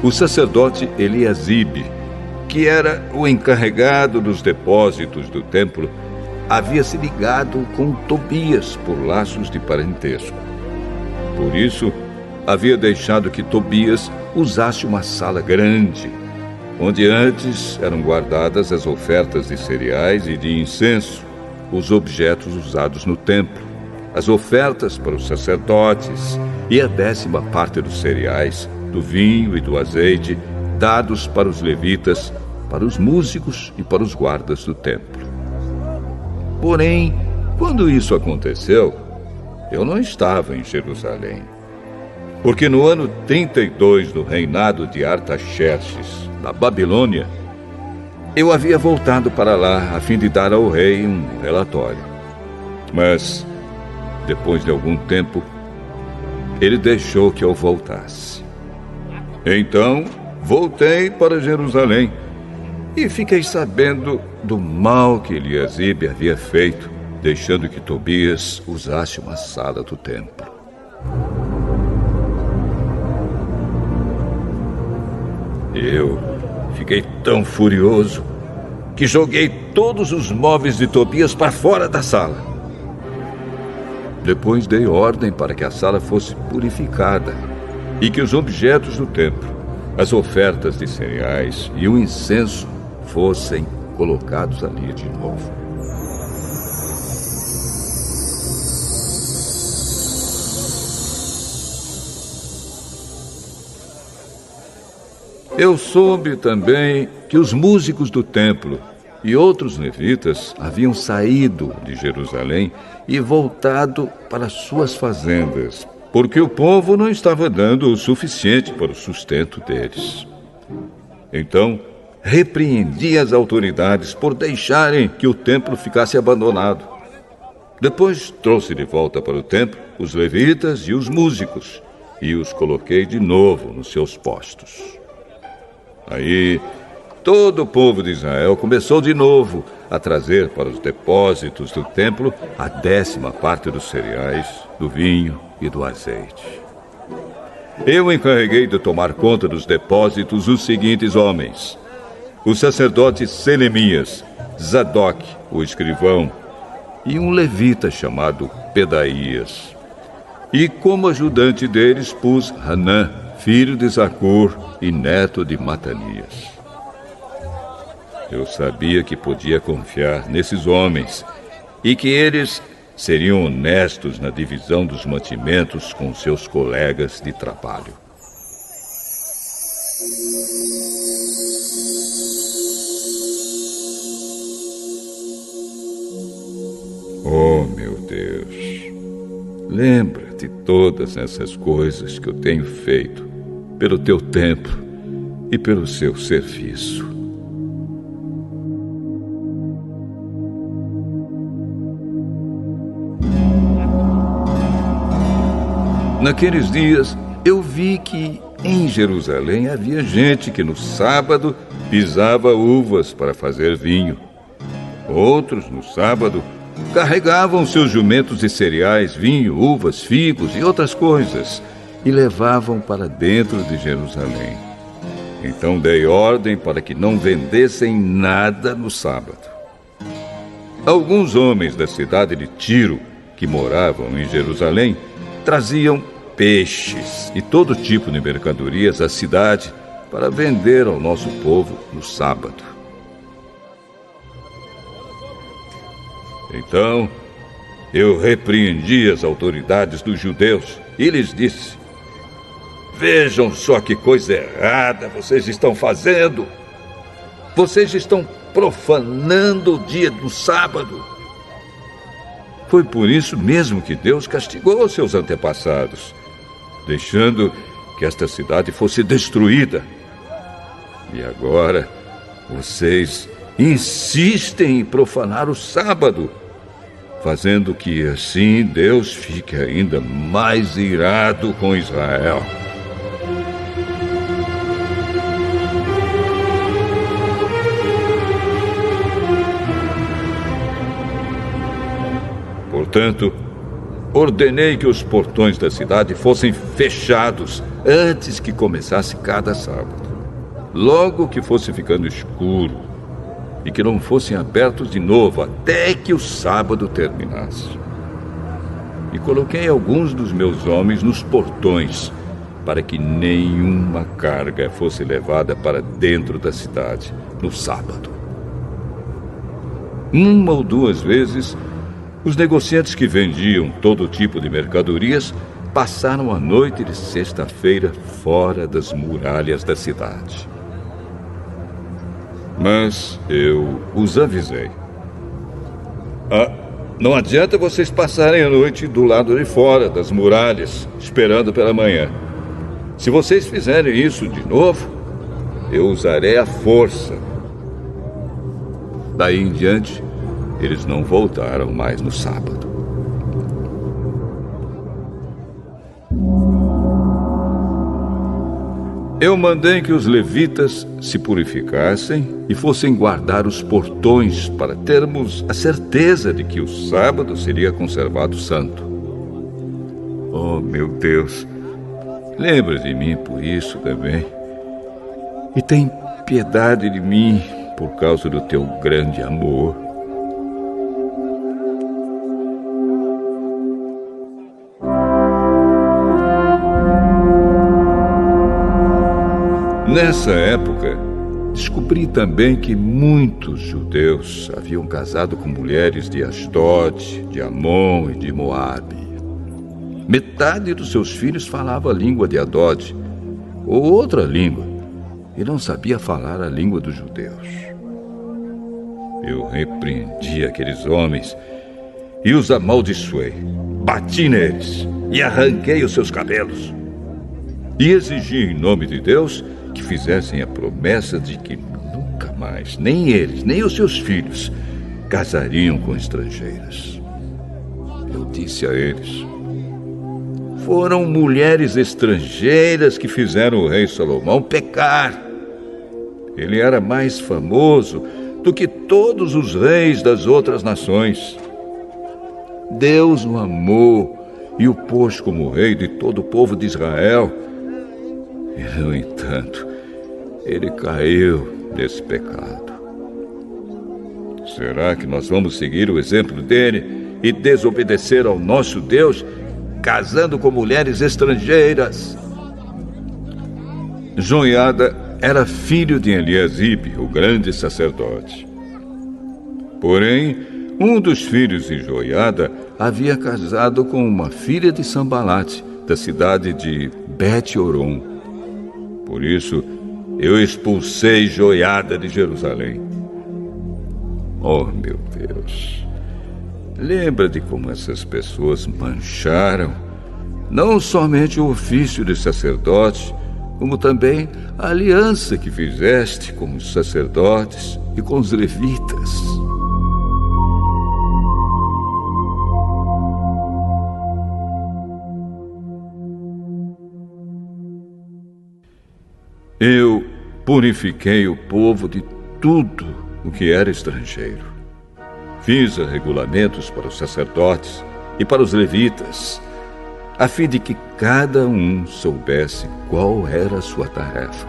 o sacerdote Eliasibe, que era o encarregado dos depósitos do templo, havia se ligado com Tobias por laços de parentesco. Por isso, havia deixado que Tobias usasse uma sala grande, onde antes eram guardadas as ofertas de cereais e de incenso, os objetos usados no templo, as ofertas para os sacerdotes e a 10ª dos cereais, do vinho e do azeite, dados para os levitas, para os músicos e para os guardas do templo. Porém, quando isso aconteceu, eu não estava em Jerusalém, porque no ano 32 do reinado de Artaxerxes, da Babilônia, eu havia voltado para lá a fim de dar ao rei um relatório. Mas, depois de algum tempo, ele deixou que eu voltasse. Então, voltei para Jerusalém e fiquei sabendo do mal que Eliasibe havia feito, deixando que Tobias usasse uma sala do templo. Eu fiquei tão furioso que joguei todos os móveis de Tobias para fora da sala. Depois dei ordem para que a sala fosse purificada e que os objetos do templo, as ofertas de cereais e o incenso fossem colocados ali de novo. Eu soube também que os músicos do templo e outros levitas haviam saído de Jerusalém e voltado para suas fazendas, porque o povo não estava dando o suficiente para o sustento deles. Então, repreendi as autoridades por deixarem que o templo ficasse abandonado. Depois trouxe de volta para o templo os levitas e os músicos e os coloquei de novo nos seus postos. Aí, todo o povo de Israel começou de novo a trazer para os depósitos do templo a 10ª parte dos cereais, do vinho e do azeite. Eu encarreguei de tomar conta dos depósitos os seguintes homens: o sacerdote Selemias, Zadok, o escrivão, e um levita chamado Pedaías. E como ajudante deles pus Hanã, filho de Zacur e neto de Matanias. Eu sabia que podia confiar nesses homens e que eles seriam honestos na divisão dos mantimentos com seus colegas de trabalho. Oh, meu Deus, lembra de todas essas coisas que eu tenho feito pelo teu templo e pelo seu serviço. Naqueles dias, eu vi que em Jerusalém havia gente que no sábado pisava uvas para fazer vinho. Outros, no sábado, carregavam seus jumentos de cereais, vinho, uvas, figos e outras coisas e levavam para dentro de Jerusalém. Então dei ordem para que não vendessem nada no sábado. Alguns homens da cidade de Tiro, que moravam em Jerusalém, traziam peixes e todo tipo de mercadorias à cidade para vender ao nosso povo no sábado. Então, eu repreendi as autoridades dos judeus e lhes disse: vejam só que coisa errada vocês estão fazendo. Vocês estão profanando o dia do sábado. Foi por isso mesmo que Deus castigou seus antepassados, deixando que esta cidade fosse destruída. E agora, vocês insistem em profanar o sábado, fazendo que assim Deus fique ainda mais irado com Israel. Portanto, ordenei que os portões da cidade fossem fechados antes que começasse cada sábado, logo que fosse ficando escuro, e que não fossem abertos de novo até que o sábado terminasse. E coloquei alguns dos meus homens nos portões, para que nenhuma carga fosse levada para dentro da cidade no sábado. 1 ou 2 vezes, os negociantes que vendiam todo tipo de mercadorias passaram a noite de sexta-feira fora das muralhas da cidade. Mas eu os avisei: não adianta vocês passarem a noite do lado de fora das muralhas, esperando pela manhã. Se vocês fizerem isso de novo, eu usarei a força. Daí em diante, eles não voltaram mais no sábado. Eu mandei que os levitas se purificassem e fossem guardar os portões para termos a certeza de que o sábado seria conservado santo. Oh, meu Deus, lembra de mim por isso também. E tem piedade de mim por causa do teu grande amor. Nessa época, descobri também que muitos judeus haviam casado com mulheres de Asdod, de Amon e de Moabe. Metade dos seus filhos falava a língua de Adod, ou outra língua, e não sabia falar a língua dos judeus. eu repreendi aqueles homens e os amaldiçoei. Bati neles e arranquei os seus cabelos. E exigi em nome de Deus que fizessem a promessa de que nunca mais, nem eles, nem os seus filhos, casariam com estrangeiras. Eu disse a eles: foram mulheres estrangeiras que fizeram o rei Salomão pecar. Ele era mais famoso do que todos os reis das outras nações. Deus o amou e o pôs como rei de todo o povo de Israel. E, no entanto, ele caiu nesse pecado. Será que nós vamos seguir o exemplo dele e desobedecer ao nosso Deus, casando com mulheres estrangeiras? Joiada era filho de Eliasibe, o grande sacerdote. Porém, um dos filhos de Joiada havia casado com uma filha de Sambalate, da cidade de Bet-Horon. Por isso, eu expulsei Joiada de Jerusalém. Oh, meu Deus! Lembra de como essas pessoas mancharam não somente o ofício de sacerdote, como também a aliança que fizeste com os sacerdotes e com os levitas. Eu purifiquei o povo de tudo o que era estrangeiro. Fiz regulamentos para os sacerdotes e para os levitas, a fim de que cada um soubesse qual era a sua tarefa.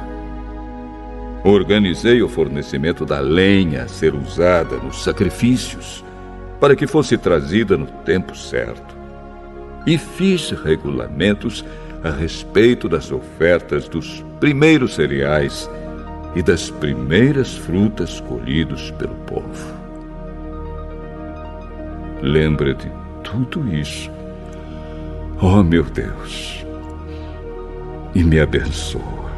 Organizei o fornecimento da lenha a ser usada nos sacrifícios, para que fosse trazida no tempo certo. E fiz regulamentos a respeito das ofertas dos primeiros cereais e das primeiras frutas colhidos pelo povo. Lembra de tudo isso, oh meu Deus, e me abençoa.